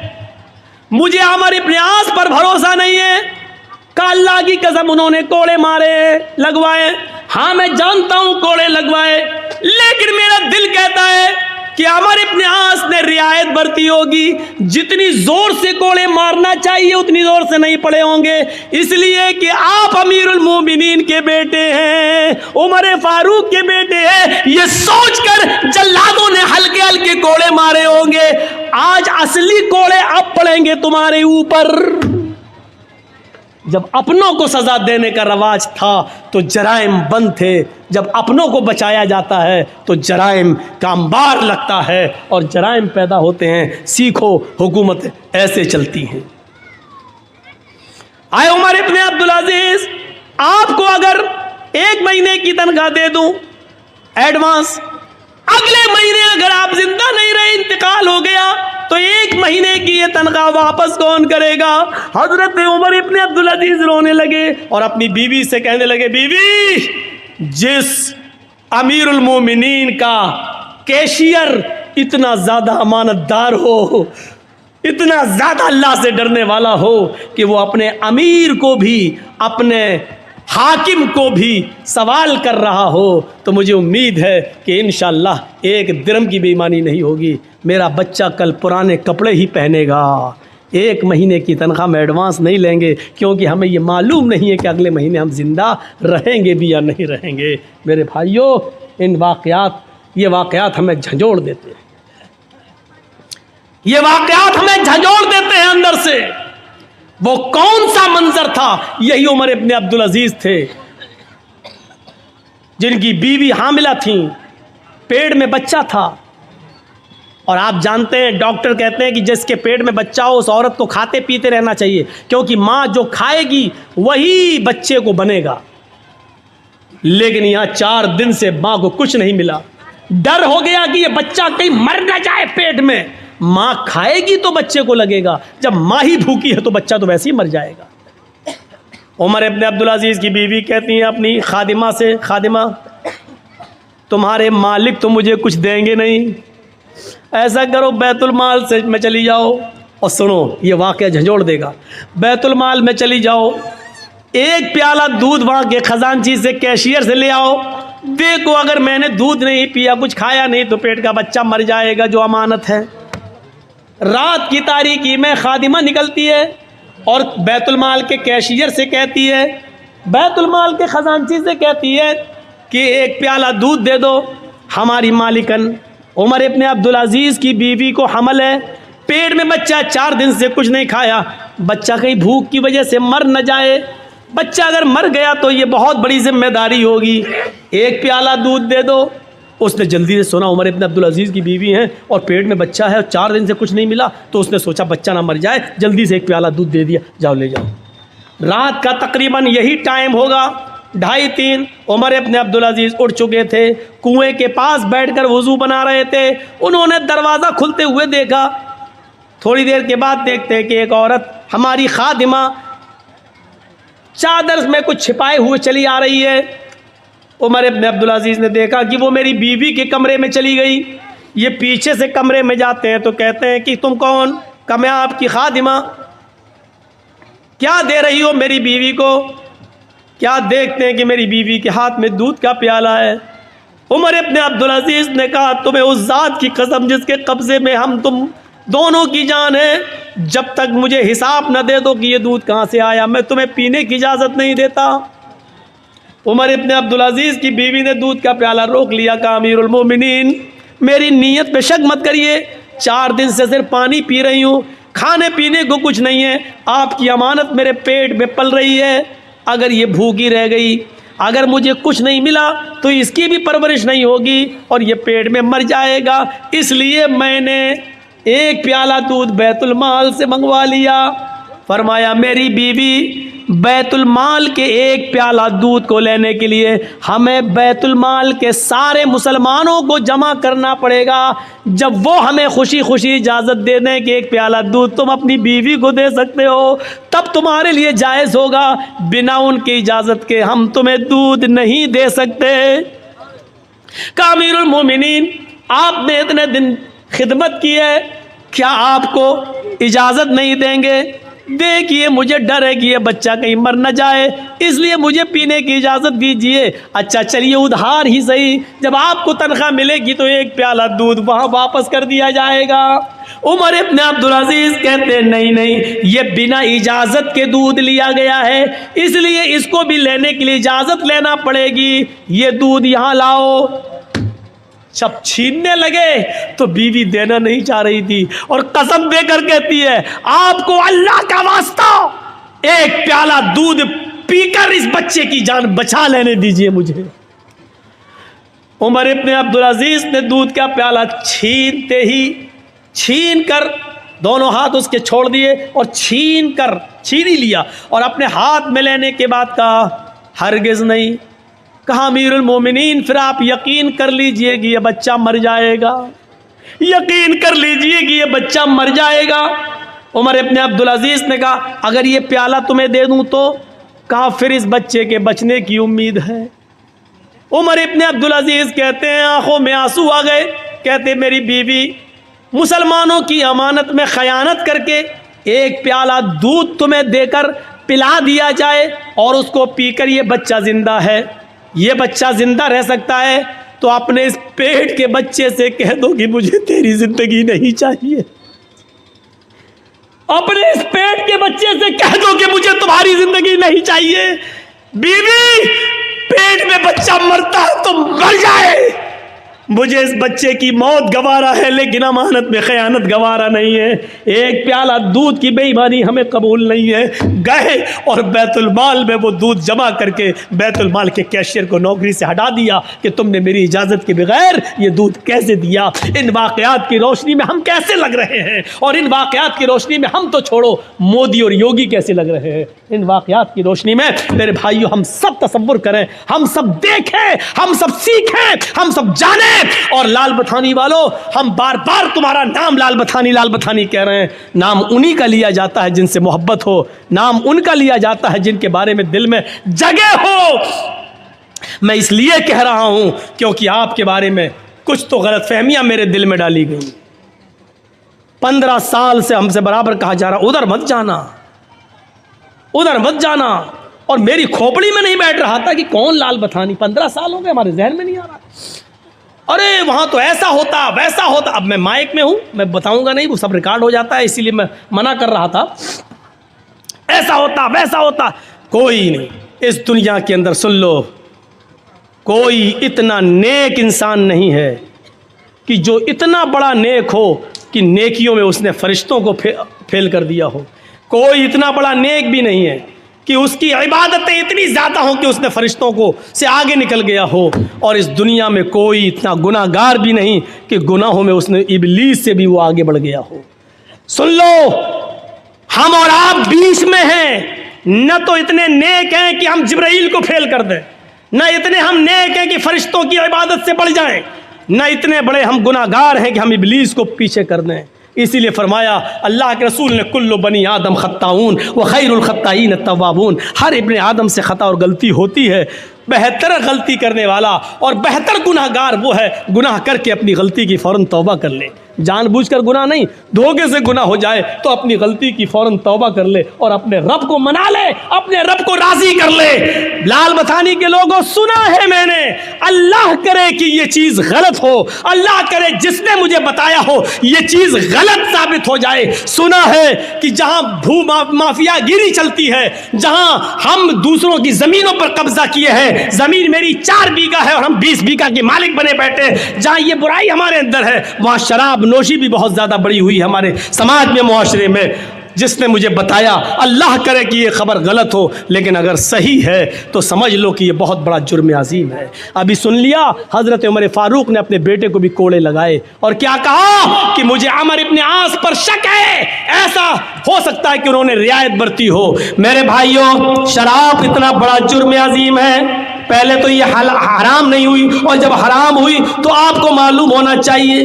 मुझे अमर इब्न आस पर भरोसा नहीं है, अल्लाह की कसम उन्होंने कोड़े मारे लगवाए, हाँ मैं जानता हूं कोड़े लगवाए, लेकिन मेरा दिल कहता है कि अमर इब्न आस ने रियायत बरती होगी, जितनी जोर से कोड़े मारना चाहिए उतनी जोर से नहीं पड़े होंगे, इसलिए कि आप अमीरुल मोमिनीन के बेटे हैं, उमर फारूक के बेटे हैं, ये सोचकर जल्लादों ने हल्के हल्के कोड़े मारे होंगे। आज असली कोड़े अब पड़ेंगे तुम्हारे ऊपर। जब अपनों को सजा देने का रवाज था तो जराइम बंद थे, जब अपनों को बचाया जाता है तो जराइम का अंबार लगता है और जराइम पैदा होते हैं। सीखो, हुकूमत ऐसे चलती हैं। आए उमर इब्न अब्दुल अजीज, आपको अगर 1 महीने की तनख्वाह दे दूं एडवांस, अगले महीने अगर आप जिंदा नहीं रहे, इंतकाल हो गया, तो 1 महीने की ये तनख्वाह वापस कौन करेगा? हजरत उमर इब्न अब्दुल अजीज रोने लगे और अपनी बीवी से कहने लगे, बीवी जिस अमीरुल मोमिनीन का कैशियर इतना ज्यादा अमानतदार हो, इतना ज्यादा अल्लाह से डरने वाला हो कि वो अपने अमीर को भी, अपने हाकिम को भी सवाल कर रहा हो, तो मुझे उम्मीद है कि इंशाअल्लाह 1 दिरहम की बेईमानी नहीं होगी। मेरा बच्चा कल पुराने कपड़े ही पहनेगा। 1 महीने की तनख्वाह में एडवांस नहीं लेंगे, क्योंकि हमें ये मालूम नहीं है कि अगले महीने हम जिंदा रहेंगे भी या नहीं रहेंगे। मेरे भाइयों, ये वाक़यात हमें झंझोड़ देते हैं, ये वाक़यात हमें झंझोड़ देते हैं अंदर से। वो कौन सा मंजर था? यही उमर इब्न अब्दुल अजीज थे, जिनकी बीवी हामिला थी, पेट में बच्चा था। और आप जानते हैं, डॉक्टर कहते हैं कि जिसके पेट में बच्चा हो उस औरत को खाते पीते रहना चाहिए, क्योंकि माँ जो खाएगी वही बच्चे को बनेगा। लेकिन यहाँ 4 दिन से माँ को कुछ नहीं मिला। डर हो गया कि ये बच्चा कहीं मर ना जाए पेट में। माँ खाएगी तो बच्चे को लगेगा, जब माँ ही भूखी है तो बच्चा तो वैसे ही मर जाएगा। उमर इब्न अब्दुल अजीज की बीवी कहती हैं अपनी खादिमा से, खादिमा तुम्हारे मालिक तो मुझे कुछ देंगे नहीं, ऐसा करो बैतुल माल से में चली जाओ, और सुनो ये वाक़या झंझोड़ देगा। बैतुल माल में चली जाओ, 1 प्याला दूध वहाँ के खजानची से, कैशियर से ले आओ, देखो अगर मैंने दूध नहीं पिया, कुछ खाया नहीं, तो पेट का बच्चा मर जाएगा जो अमानत है। रात की तारीकी में खादिमा निकलती है और बैतुल माल के कैशियर से कहती है, बैतुल माल के खजानची से कहती है कि 1 प्याला दूध दे दो। हमारी मालिकन उमर इब्न अब्दुल अजीज़ की बीवी को हमल है, पेट में बच्चा, 4 दिन से कुछ नहीं खाया, बच्चा कहीं भूख की वजह से मर न जाए। बच्चा अगर मर गया तो ये बहुत बड़ी जिम्मेदारी होगी, 1 प्याला दूध दे दो। उसने जल्दी से सुना उमर इब्न अब्दुल अजीज़ की बीवी हैं और पेट में बच्चा है और 4 दिन से कुछ नहीं मिला, तो उसने सोचा बच्चा ना मर जाए, जल्दी से 1 प्याला दूध दे दिया, जाओ ले जाओ। रात का तकरीबन यही टाइम होगा, 2:30। उमर इब्न अब्दुल अजीज़ उठ चुके थे, कुएं के पास बैठकर वज़ू बना रहे थे। उन्होंने दरवाज़ा खुलते हुए देखा। थोड़ी देर के बाद देखते हैं कि एक औरत, हमारी खादिमा, चादर में कुछ छिपाए हुए चली आ रही है। उमर इब्न अब्दुल अजीज़ ने देखा कि वो मेरी बीवी के कमरे में चली गई। ये पीछे से कमरे में जाते हैं तो कहते हैं कि तुम कौन? कहा मैं आपकी खादिमा। क्या दे रही हो मेरी बीवी को? क्या देखते हैं कि मेरी बीवी के हाथ में दूध का प्याला है। उमर इब्न अब्दुल अजीज़ ने कहा, तुम्हें उस ज़ात की कसम जिसके कब्ज़े में हम तुम दोनों की जान है, जब तक मुझे हिसाब न दे दो कि ये दूध कहाँ से आया, मैं तुम्हें पीने की इजाज़त नहीं देता। उमर इब्न अब्दुल अजीज़ की बीवी ने दूध का प्याला रोक लिया। कहा, अमीरुल मोमिनीन, मेरी नीयत पे शक मत करिए, 4 दिन से सिर्फ पानी पी रही हूँ, खाने पीने को कुछ नहीं है। आपकी अमानत मेरे पेट में पल रही है, अगर ये भूखी रह गई, अगर मुझे कुछ नहीं मिला तो इसकी भी परवरिश नहीं होगी और ये पेट में मर जाएगा। इसलिए मैंने एक प्याला दूध बैतुल माल से मंगवा लिया। फरमाया मेरी बीवी, बैतुल माल के एक प्याला दूध को लेने के लिए हमें बैतुल माल के सारे मुसलमानों को जमा करना पड़ेगा। जब वो हमें खुशी खुशी इजाज़त दे दें कि एक प्याला दूध तुम अपनी बीवी को दे सकते हो, तब तुम्हारे लिए जायज़ होगा। बिना उनकी इजाज़त के हम तुम्हें दूध नहीं दे सकते। का अमीरुल मोमिनीन, आपने इतने दिन खिदमत की है, क्या आपको इजाज़त नहीं देंगे? देखिए मुझे डर है कि ये बच्चा कहीं मर न जाए, इसलिए मुझे पीने की इजाज़त दीजिए। अच्छा चलिए उधार ही सही, जब आपको तनख्वाह मिलेगी तो एक प्याला दूध वहाँ वापस कर दिया जाएगा। उमर इब्न अब्दुल अजीज कहते हैं नहीं नहीं, ये बिना इजाज़त के दूध लिया गया है, इसलिए इसको भी लेने के लिए इजाज़त लेना पड़ेगी। ये दूध यहाँ लाओ। जब छीनने लगे तो बीवी देना नहीं चाह रही थी और कसम देकर कहती है आपको अल्लाह का वास्ता एक प्याला दूध पीकर इस बच्चे की जान बचा लेने दीजिए मुझे। उमर इब्न अब्दुल अजीज ने दूध का प्याला छीन कर दोनों हाथ उसके छोड़ दिए और छीन ही लिया और अपने हाथ में लेने के बाद कहा हरगिज़ नहीं। कहा अमीरुल मोमिनीन, फिर आप यकीन कर लीजिए कि ये बच्चा मर जाएगा, यकीन कर लीजिए कि ये बच्चा मर जाएगा। उमर इब्न अब्दुल अजीज ने कहा अगर ये प्याला तुम्हें दे दूं तो? कहा फिर इस बच्चे के बचने की उम्मीद है। उमर इब्न अब्दुल अजीज कहते हैं आंखों में आंसू आ गए। कहते मेरी बीवी, मुसलमानों की अमानत में खयानत करके एक प्याला दूध तुम्हें देकर पिला दिया जाए और उसको पीकर ये बच्चा जिंदा है, ये बच्चा जिंदा रह सकता है, तो अपने इस पेट के बच्चे से कह दो कि मुझे तेरी जिंदगी नहीं चाहिए। अपने इस पेट के बच्चे से कह दो कि मुझे तुम्हारी जिंदगी नहीं चाहिए। बीवी, पेट में बच्चा मरता है तो मर जाए, मुझे इस बच्चे की मौत गवारा है, लेकिन अमानत में खयानत गवारा नहीं है। एक प्याला दूध की बेईमानी हमें कबूल नहीं है। गए और बैतुल माल में वो दूध जमा करके बैतुल माल के कैशियर को नौकरी से हटा दिया कि तुमने मेरी इजाज़त के बगैर ये दूध कैसे दिया। इन वाक़यात की रोशनी में हम कैसे लग रहे हैं, और इन वाक़यात की रोशनी में हम तो छोड़ो मोदी और योगी कैसे लग रहे हैं। इन वाक़यात की रोशनी में मेरे भाइयों हम सब तसव्वुर करें, हम सब देखें, हम सब सीखें, हम सब जानें। और लाल बथानी वालों, हम बार बार तुम्हारा नाम लाल बथानी कह रहे हैं। नाम उन्हीं का लिया जाता है जिनसे मोहब्बत हो, नाम उनका लिया जाता है जिनके बारे में दिल में जगह हो। मैं इसलिए कह रहा हूं क्योंकि आपके बारे में कुछ तो गलतफहमियां मेरे दिल में डाली गई। 15 साल से हमसे बराबर कहा जा रहा उधर मत जाना, उधर मत जाना, और मेरी खोपड़ी में नहीं बैठ रहा था कि कौन लाल बथानी। 15 साल हो गए, हमारे जहन में नहीं आ रहा। अरे वहाँ तो ऐसा होता वैसा होता। अब मैं माइक में हूँ, मैं बताऊँगा नहीं, वो सब रिकॉर्ड हो जाता है, इसीलिए मैं मना कर रहा था। ऐसा होता वैसा होता, कोई नहीं इस दुनिया के अंदर, सुन लो, कोई इतना नेक इंसान नहीं है कि जो इतना बड़ा नेक हो कि नेकियों में उसने फरिश्तों को फेल कर दिया हो। कोई इतना बड़ा नेक भी नहीं है कि उसकी इबादतें इतनी ज़्यादा हों कि उसने फरिश्तों को से आगे निकल गया हो। और इस दुनिया में कोई इतना गुनाहगार भी नहीं कि गुनाहों में उसने इबलीस से भी वो आगे बढ़ गया हो। सुन लो, हम और आप बीच में हैं। न तो इतने नेक हैं कि हम जिब्राइल को फेल कर दें, न इतने हम नेक हैं कि फरिश्तों की इबादत से बढ़ जाएं, न इतने बड़े हम गुनाहगार हैं कि हम इबलीस को पीछे कर दें। इसीलिए फरमाया अल्लाह के रसूल ने, कुल्लु बनी आदम खत्ताऊन व खैरुल खत्ताईन तव्वाबून। हर इब्ने आदम से खता और गलती होती है, बेहतर गलती करने वाला और बेहतर गुनाहगार वो है गुनाह करके अपनी गलती की फ़ौरन तौबा कर ले। जानबूझकर गुनाह नहीं, धोखे से गुनाह हो जाए तो अपनी गलती की फ़ौरन तौबा कर ले और अपने रब को मना ले, अपने रब को राज़ी कर ले। लाल बथानी के लोगों, सुना है मैंने, अल्लाह करे कि ये चीज़ गलत हो, अल्लाह करे जिसने मुझे बताया हो ये चीज़ गलत साबित हो जाए। सुना है कि जहाँ भू माफियागिरी चलती है, जहाँ हम दूसरों की ज़मीनों पर कब्जा किए हैं, ज़मीन मेरी 4 बीघा है और हम 20 बीघा के मालिक बने बैठे, जहाँ ये बुराई हमारे अंदर है, वहाँ शराब नोशी भी बहुत ज़्यादा बड़ी हुई हमारे समाज में, मुआशरे में। जिसने मुझे बताया। अल्लाह करे कि ये खबर गलत हो, लेकिन अगर सही है तो समझ लो कि ये बहुत बड़ा जुर्म अजीम है। अभी सुन लिया, हज़रत उमर फारूक ने अपने बेटे को भी कोड़े लगाए और क्या कहा कि मुझे अमर इब्ने आस पर शक है, ऐसा हो सकता है कि उन्होंने रियायत बरती हो। मेरे भाइयों, शराब इतना बड़ा जुर्म अजीम है। पहले तो ये हराम नहीं हुई, और जब हराम हुई तो आपको मालूम होना चाहिए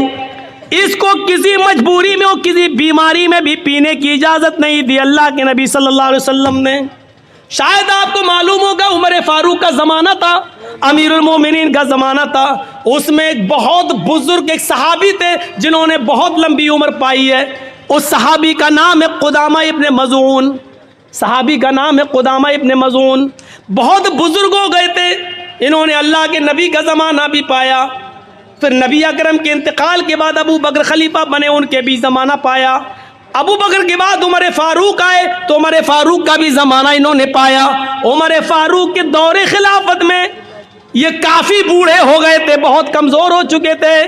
इसको किसी मजबूरी में और किसी बीमारी में भी पीने की इजाज़त नहीं दी अल्लाह के नबी सल्लल्लाहु अलैहि वसल्लम ने। शायद आपको मालूम होगा, उमर फारूक का ज़माना था, अमीरुल मोमिनीन का ज़माना था। उसमें एक बहुत बुजुर्ग एक सहाबी थे जिन्होंने बहुत लंबी उम्र पाई है। उस सहाबी का नाम है कुदामा इब्ने मज़ून। सहाबी का नाम है कुदामा इब्ने मज़ून। बहुत बुजुर्ग हो गए थे, इन्होंने अल्लाह के नबी का ज़माना भी पाया। फिर नबी अकरम के इंतकाल के बाद अबू बकर खलीफा बने, उनके भी ज़माना पाया। अबू बकर के बाद उमर फारूक आए तो उमर फारूक का भी ज़माना इन्होंने पाया। उमर फारूक के दौरे खिलाफत में ये काफ़ी बूढ़े हो गए थे, बहुत कमज़ोर हो चुके थे।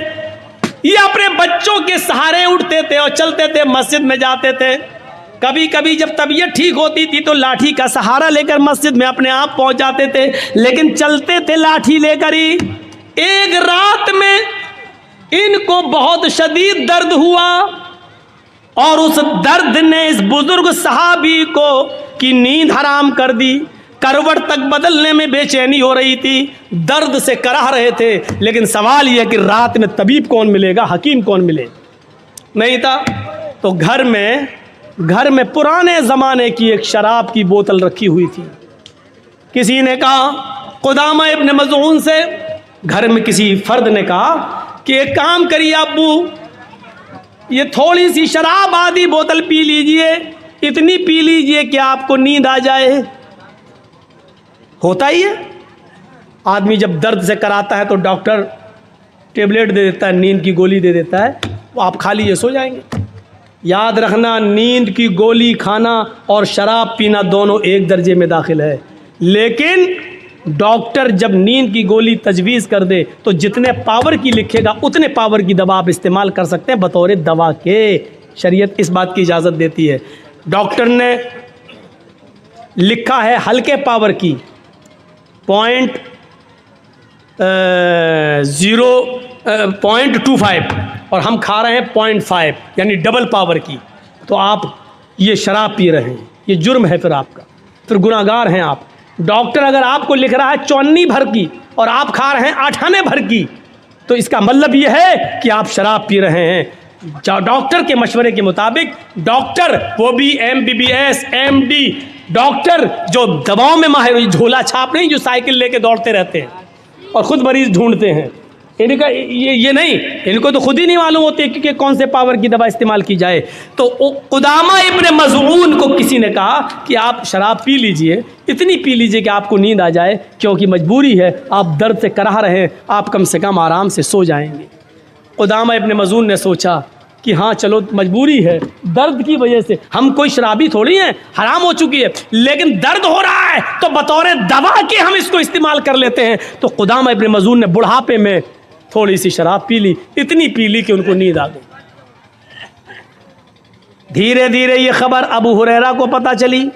ये अपने बच्चों के सहारे उठते थे और चलते थे, मस्जिद में जाते थे। कभी कभी जब तबीयत ठीक होती थी तो लाठी का सहारा लेकर मस्जिद में अपने आप पहुंच जाते थे, लेकिन चलते थे लाठी लेकर ही। एक रात में इनको बहुत शदीद दर्द हुआ और उस दर्द ने इस बुजुर्ग सहाबी को की नींद हराम कर दी। करवट तक बदलने में बेचैनी हो रही थी, दर्द से कराह रहे थे। लेकिन सवाल यह कि रात में तबीब कौन मिलेगा, हकीम कौन मिले, नहीं था। तो घर में पुराने ज़माने की एक शराब की बोतल रखी हुई थी। किसी ने कहा, कुदामा इब्ने मज़ून से, घर में किसी फर्द ने कहा कि एक काम करिए अब्बू, ये थोड़ी सी शराब आधी बोतल पी लीजिए, इतनी पी लीजिए कि आपको नींद आ जाए। होता ही है, आदमी जब दर्द से कराता है तो डॉक्टर टेबलेट दे देता है, नींद की गोली दे देता है, वो आप खा लीजिए, सो जाएंगे। याद रखना, नींद की गोली खाना और शराब पीना दोनों एक दर्जे में दाखिल है। लेकिन डॉक्टर जब नींद की गोली तजवीज़ कर दे तो जितने पावर की लिखेगा उतने पावर की दवा आप इस्तेमाल कर सकते हैं बतौर दवा के। शरीयत इस बात की इजाज़त देती है। डॉक्टर ने लिखा है हल्के पावर की 0.25 और हम खा रहे हैं 0.5, यानी डबल पावर की। तो आप ये शराब पी रहे हैं, ये जुर्म है, फिर आपका, फिर गुनाहगार हैं आप। डॉक्टर अगर आपको लिख रहा है 54 भर की और आप खा रहे हैं 98 भर की, तो इसका मतलब यह है कि आप शराब पी रहे हैं। डॉक्टर के मशवरे के मुताबिक, डॉक्टर वो भी MBBS MD डॉक्टर जो दवाओं में माहिर, झोला छाप नहीं जो साइकिल लेके दौड़ते रहते हैं और ख़ुद मरीज़ ढूंढते हैं, इनका ये नहीं, इनको तो खुद ही नहीं मालूम होती कि कौन से पावर की दवा इस्तेमाल की जाए। तो कुदामा इब्ने मज़ऊन को किसी ने कहा कि आप शराब पी लीजिए, इतनी पी लीजिए कि आपको नींद आ जाए, क्योंकि मजबूरी है, आप दर्द से कराह रहे हैं, आप कम से कम आराम से सो जाएंगे। कुदामा इब्ने मज़ऊन ने सोचा कि हाँ चलो, मजबूरी है, दर्द की वजह से, हम कोई शराबी थोड़ी हैं, हराम हो चुकी है, लेकिन दर्द हो रहा है तो बतौर दवा के हम इसको इस्तेमाल कर लेते हैं। तो कुदामा इब्ने मज़ऊन ने बुढ़ापे में थोड़ी सी शराब पी ली, इतनी पी ली कि उनको नींद आ गई। धीरे धीरे ये खबर अबू हुरैरा को पता चली,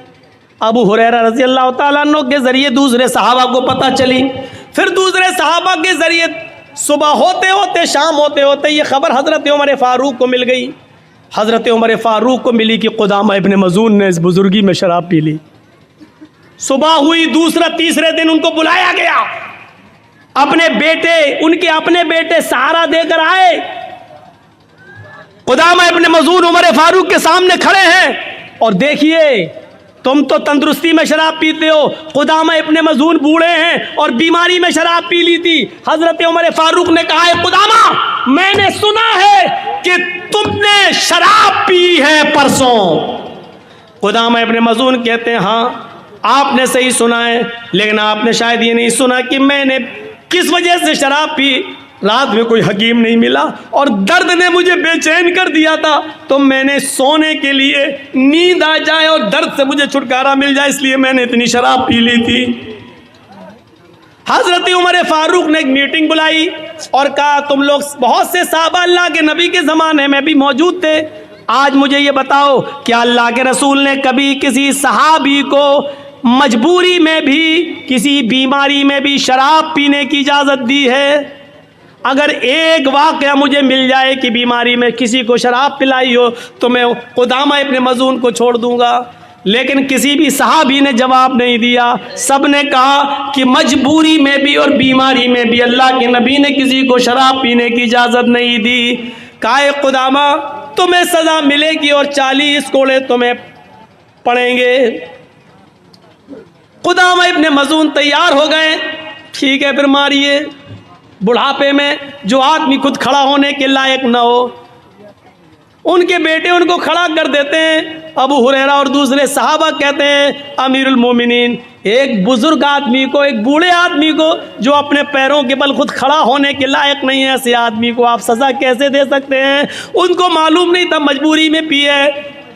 अबू हुरैरा रज़ी अल्लाह तआला अन्हु के ज़रिए दूसरे सहाबा को पता चली, फिर दूसरे सहाबा के ज़रिए सुबह होते होते, शाम होते होते ये खबर हज़रत उमर फ़ारूक को मिल गई। हज़रत उमर फ़ारूक को मिली कि कुदामा इब्ने मज़ऊन ने इस बुज़ुर्गी में शराब पी ली। सुबह हुई, दूसरा तीसरे दिन उनको बुलाया गया, अपने बेटे, उनके अपने बेटे सहारा देकर आए। कुदामा इब्ने मज़ऊन उमर फारूक के सामने खड़े हैं और देखिए, तुम तो तंदुरुस्ती में शराब पीते हो, कुदामा इब्ने मज़ऊन बूढ़े हैं और बीमारी में शराब पी ली थी। हजरत उमर फारूक ने कहा है, कुदामा मैंने सुना है कि तुमने शराब पी है परसों। कुदामा इब्ने मज़ऊन कहते हैं, हाँ आपने सही सुना है, लेकिन आपने शायद ये नहीं सुना कि मैंने किस वजह से शराब पी। रात में कोई हकीम नहीं मिला और दर्द ने मुझे बेचैन कर दिया था, तो मैंने सोने के लिए, नींद आ जाए और दर्द से मुझे छुटकारा मिल जाए, इसलिए मैंने इतनी शराब पी ली थी। हजरत उमर फारूक ने एक मीटिंग बुलाई और कहा, तुम लोग बहुत से साहबा अल्लाह के नबी के ज़माने में भी मौजूद थे, आज मुझे ये बताओ, क्या अल्लाह के रसूल ने कभी किसी सहाबी को मजबूरी में भी, किसी बीमारी में भी शराब पीने की इजाज़त दी है? अगर एक वाक़या मुझे मिल जाए कि बीमारी में किसी को शराब पिलाई हो तो मैं कुदामा इब्न मज़ून को छोड़ दूंगा, लेकिन किसी भी सहाबी ने जवाब नहीं दिया। सब ने कहा कि मजबूरी में भी और बीमारी में भी अल्लाह के नबी ने किसी को शराब पीने की इजाज़त नहीं दी। काए कुदामा, तुम्हें सज़ा मिलेगी और 40 कोड़े तुम्हें पड़ेंगे। कुदामा इब्न मज़ून तैयार हो गए, ठीक है फिर मारिए। बुढ़ापे में जो आदमी खुद खड़ा होने के लायक न हो, उनके बेटे उनको खड़ा कर देते हैं। अबू हुरैरा और दूसरे सहाबा कहते हैं, अमीरुल मोमिनीन, एक बुजुर्ग आदमी को, एक बूढ़े आदमी को जो अपने पैरों के बल खुद खड़ा होने के लायक नहीं है, ऐसे आदमी को आप सज़ा कैसे दे सकते हैं? उनको मालूम नहीं था मजबूरी में पिए।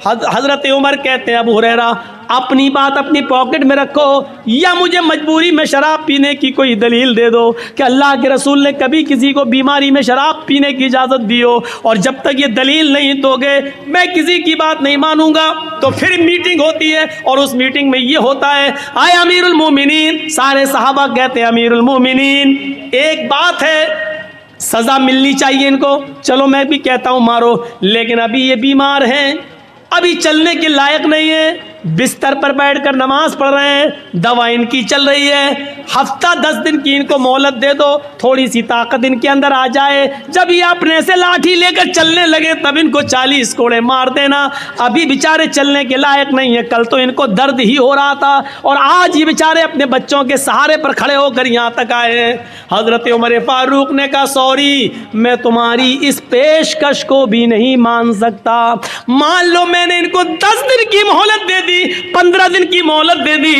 हज़रत उमर कहते हैं, अबू हुरैरा अपनी बात अपनी पॉकेट में रखो, या मुझे मजबूरी में शराब पीने की कोई दलील दे दो कि अल्लाह के रसूल ने कभी किसी को बीमारी में शराब पीने की इजाज़त दी हो, और जब तक ये दलील नहीं दोगे मैं किसी की बात नहीं मानूंगा। तो फिर मीटिंग होती है और उस मीटिंग में ये होता है, आए अमीरुल मोमिनीन, सारे सहाबा कहते हैं अमीरुल मोमिनीन एक बात है, सज़ा मिलनी चाहिए इनको, चलो मैं भी कहता हूँ मारो, लेकिन अभी ये बीमार हैं, अभी चलने के लायक नहीं है, बिस्तर पर बैठकर नमाज पढ़ रहे हैं, दवा इनकी चल रही है, हफ्ता 10 दिन की इनको मोहलत दे दो, थोड़ी सी ताकत इनके अंदर आ जाए, जब ये अपने से लाठी लेकर चलने लगे तब इनको 40 कोड़े मार देना। अभी बेचारे चलने के लायक नहीं है, कल तो इनको दर्द ही हो रहा था और आज ये बेचारे अपने बच्चों के सहारे पर खड़े होकर यहाँ तक आए हैं। हज़रत उमर फारूक ने कहा, सॉरी, मैं तुम्हारी इस पेशकश को भी नहीं मान सकता। मान लो मैंने इनको 10 दिन की मोहलत दे दी, 15 दिन की मोहलत दे दी,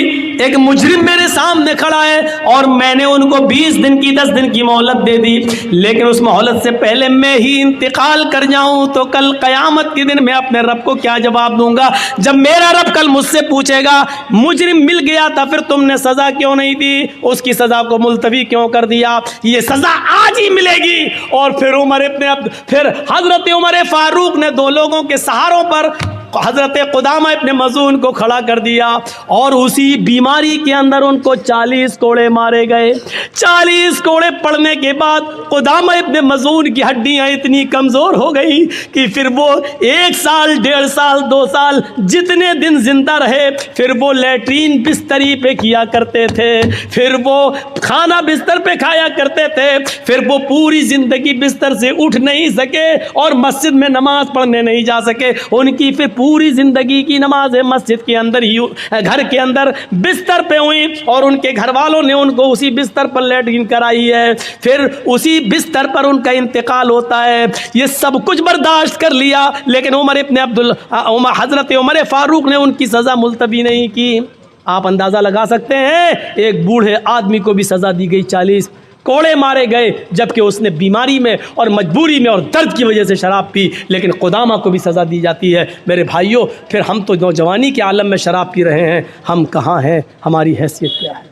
एक मुजरिम मेरे सामने खड़ा है और मैंने उनको 20 दिन की 10 दिन की मोहलत दे दी, लेकिन उस मोहलत से पहले मैं ही इंतकाल कर जाऊं तो कल क़यामत के दिन मैं अपने रब को क्या जवाब दूंगा? जब मेरा रब कल मुझसे पूछेगा मुजरिम मिल गया था फिर तुमने सज़ा क्यों नहीं दी, उसकी सज़ा को मुलतवी क्यों कर दिया, ये सज़ा आज ही मिलेगी। और फिर हज़रत उमर फारूक ने 2 लोगों के सहारों पर हज़रत कुदामा इब्न मज़ून को खड़ा कर दिया और उसी बीमारी के अंदर उनको 40 कोड़े मारे गए। 40 कोड़े पड़ने के बाद कुदामा इब्न मज़ून की हड्डियाँ इतनी कमज़ोर हो गई कि फिर वो 1 साल, 1.5 साल, 2 साल जितने दिन जिंदा रहे, फिर वो लैट्रीन बिस्तरी पे किया करते थे, फिर वो खाना बिस्तर पे खाया करते थे, फिर वो पूरी ज़िंदगी बिस्तर से उठ नहीं सके और मस्जिद में नमाज पढ़ने नहीं जा सके। उनकी फिर पूरी ज़िंदगी की नमाज़ मस्जिद के अंदर ही, घर के अंदर बिस्तर पे हुई और उनके घर वालों ने उनको उसी बिस्तर पर लैट्रिन कराई है, फिर उसी बिस्तर पर उनका इंतकाल होता है। ये सब कुछ बर्दाश्त कर लिया, लेकिन हज़रत उमर फारूक ने उनकी सज़ा मुलतवी नहीं की। आप अंदाज़ा लगा सकते हैं, एक बूढ़े आदमी को भी सज़ा दी गई, 40 कोड़े मारे गए, जबकि उसने बीमारी में और मजबूरी में और दर्द की वजह से शराब पी, लेकिन कुदामा को भी सज़ा दी जाती है। मेरे भाइयों, फिर हम तो नौजवानी के आलम में शराब पी रहे हैं, हम कहाँ हैं, हमारी हैसियत क्या है?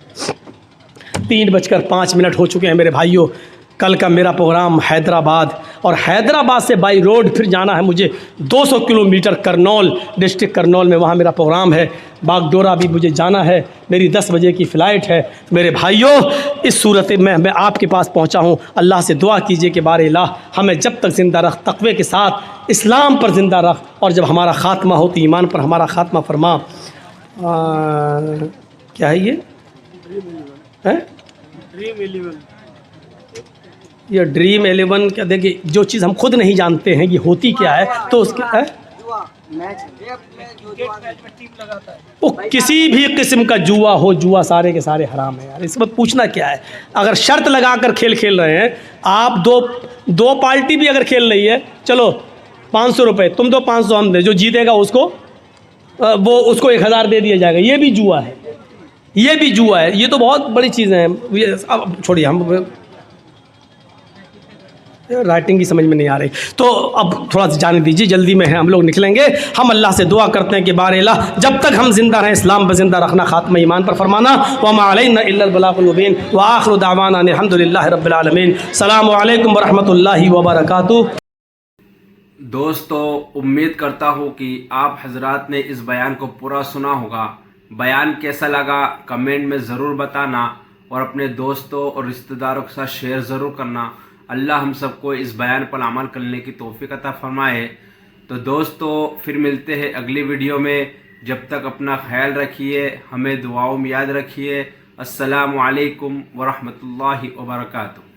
3:05 हो चुके हैं मेरे भाइयों। कल का मेरा प्रोग्राम हैदराबाद, और हैदराबाद से बाई रोड फिर जाना है मुझे 200 किलोमीटर करनौल, डिस्ट्रिक्ट करनौल में, वहाँ मेरा प्रोग्राम है। बागडोरा भी मुझे जाना है, मेरी 10 बजे की फ़्लाइट है। मेरे भाइयों, इस सूरत में मैं आपके पास पहुँचा हूँ, अल्लाह से दुआ कीजिए कि बारे अल्लाह हमें जब तक ज़िंदा रख, तक़वे के साथ इस्लाम पर ज़िंदा रख, और जब हमारा ख़ात्मा हो तो ईमान पर हमारा ख़ात्मा फरमा। क्या है ये? ये ड्रीम 11 क्या? देखिए, जो चीज़ हम खुद नहीं जानते हैं ये होती क्या है, तो उसके वो किसी भी किस्म का जुआ हो, जुआ सारे के सारे हराम है यार। इसमें पूछना क्या है? अगर शर्त लगाकर खेल रहे हैं आप, दो पार्टी भी अगर खेल रही है, चलो 500 रुपये तुम दो, 500 हम दे, जो जीतेगा उसको 1000 दे दिया जाएगा। ये भी जुआ है, ये भी जुआ है। ये तो बहुत बड़ी चीज़ें हैं। अब छोड़िए, हम राइटिंग की समझ में नहीं आ रही, तो अब थोड़ा सा जाने दीजिए, जल्दी में है, हम लोग निकलेंगे। हम अल्लाह से दुआ करते हैं कि बारे अल्लाह जब तक हम जिंदा रहें इस्लाम पर जिंदा रखना, खात्मा ईमान पर फरमाना। व मा अलैना इल्लल बलागुल मुबीन व आखिरु दावाना अल्हम्दुलिल्लाहि रब्बिल आलमीन। अस्सलामु अलैकुम व रहमतुल्लाहि व बरकातुहू। दोस्तों, उम्मीद करता हूँ कि आप हजरात ने इस बयान को पूरा सुना होगा। बयान कैसा लगा कमेंट में ज़रूर बताना और अपने दोस्तों और रिश्तेदारों के साथ शेयर ज़रूर करना। अल्लाह हम सबको इस बयान पर अमल करने की तौफीक अता फरमाए। तो दोस्तों, फिर मिलते हैं अगली वीडियो में। जब तक अपना ख्याल रखिए, हमें दुआओं में याद रखिए। अस्सलामु अलैकुम वरहमतुल्लाहि वबरकातुहू।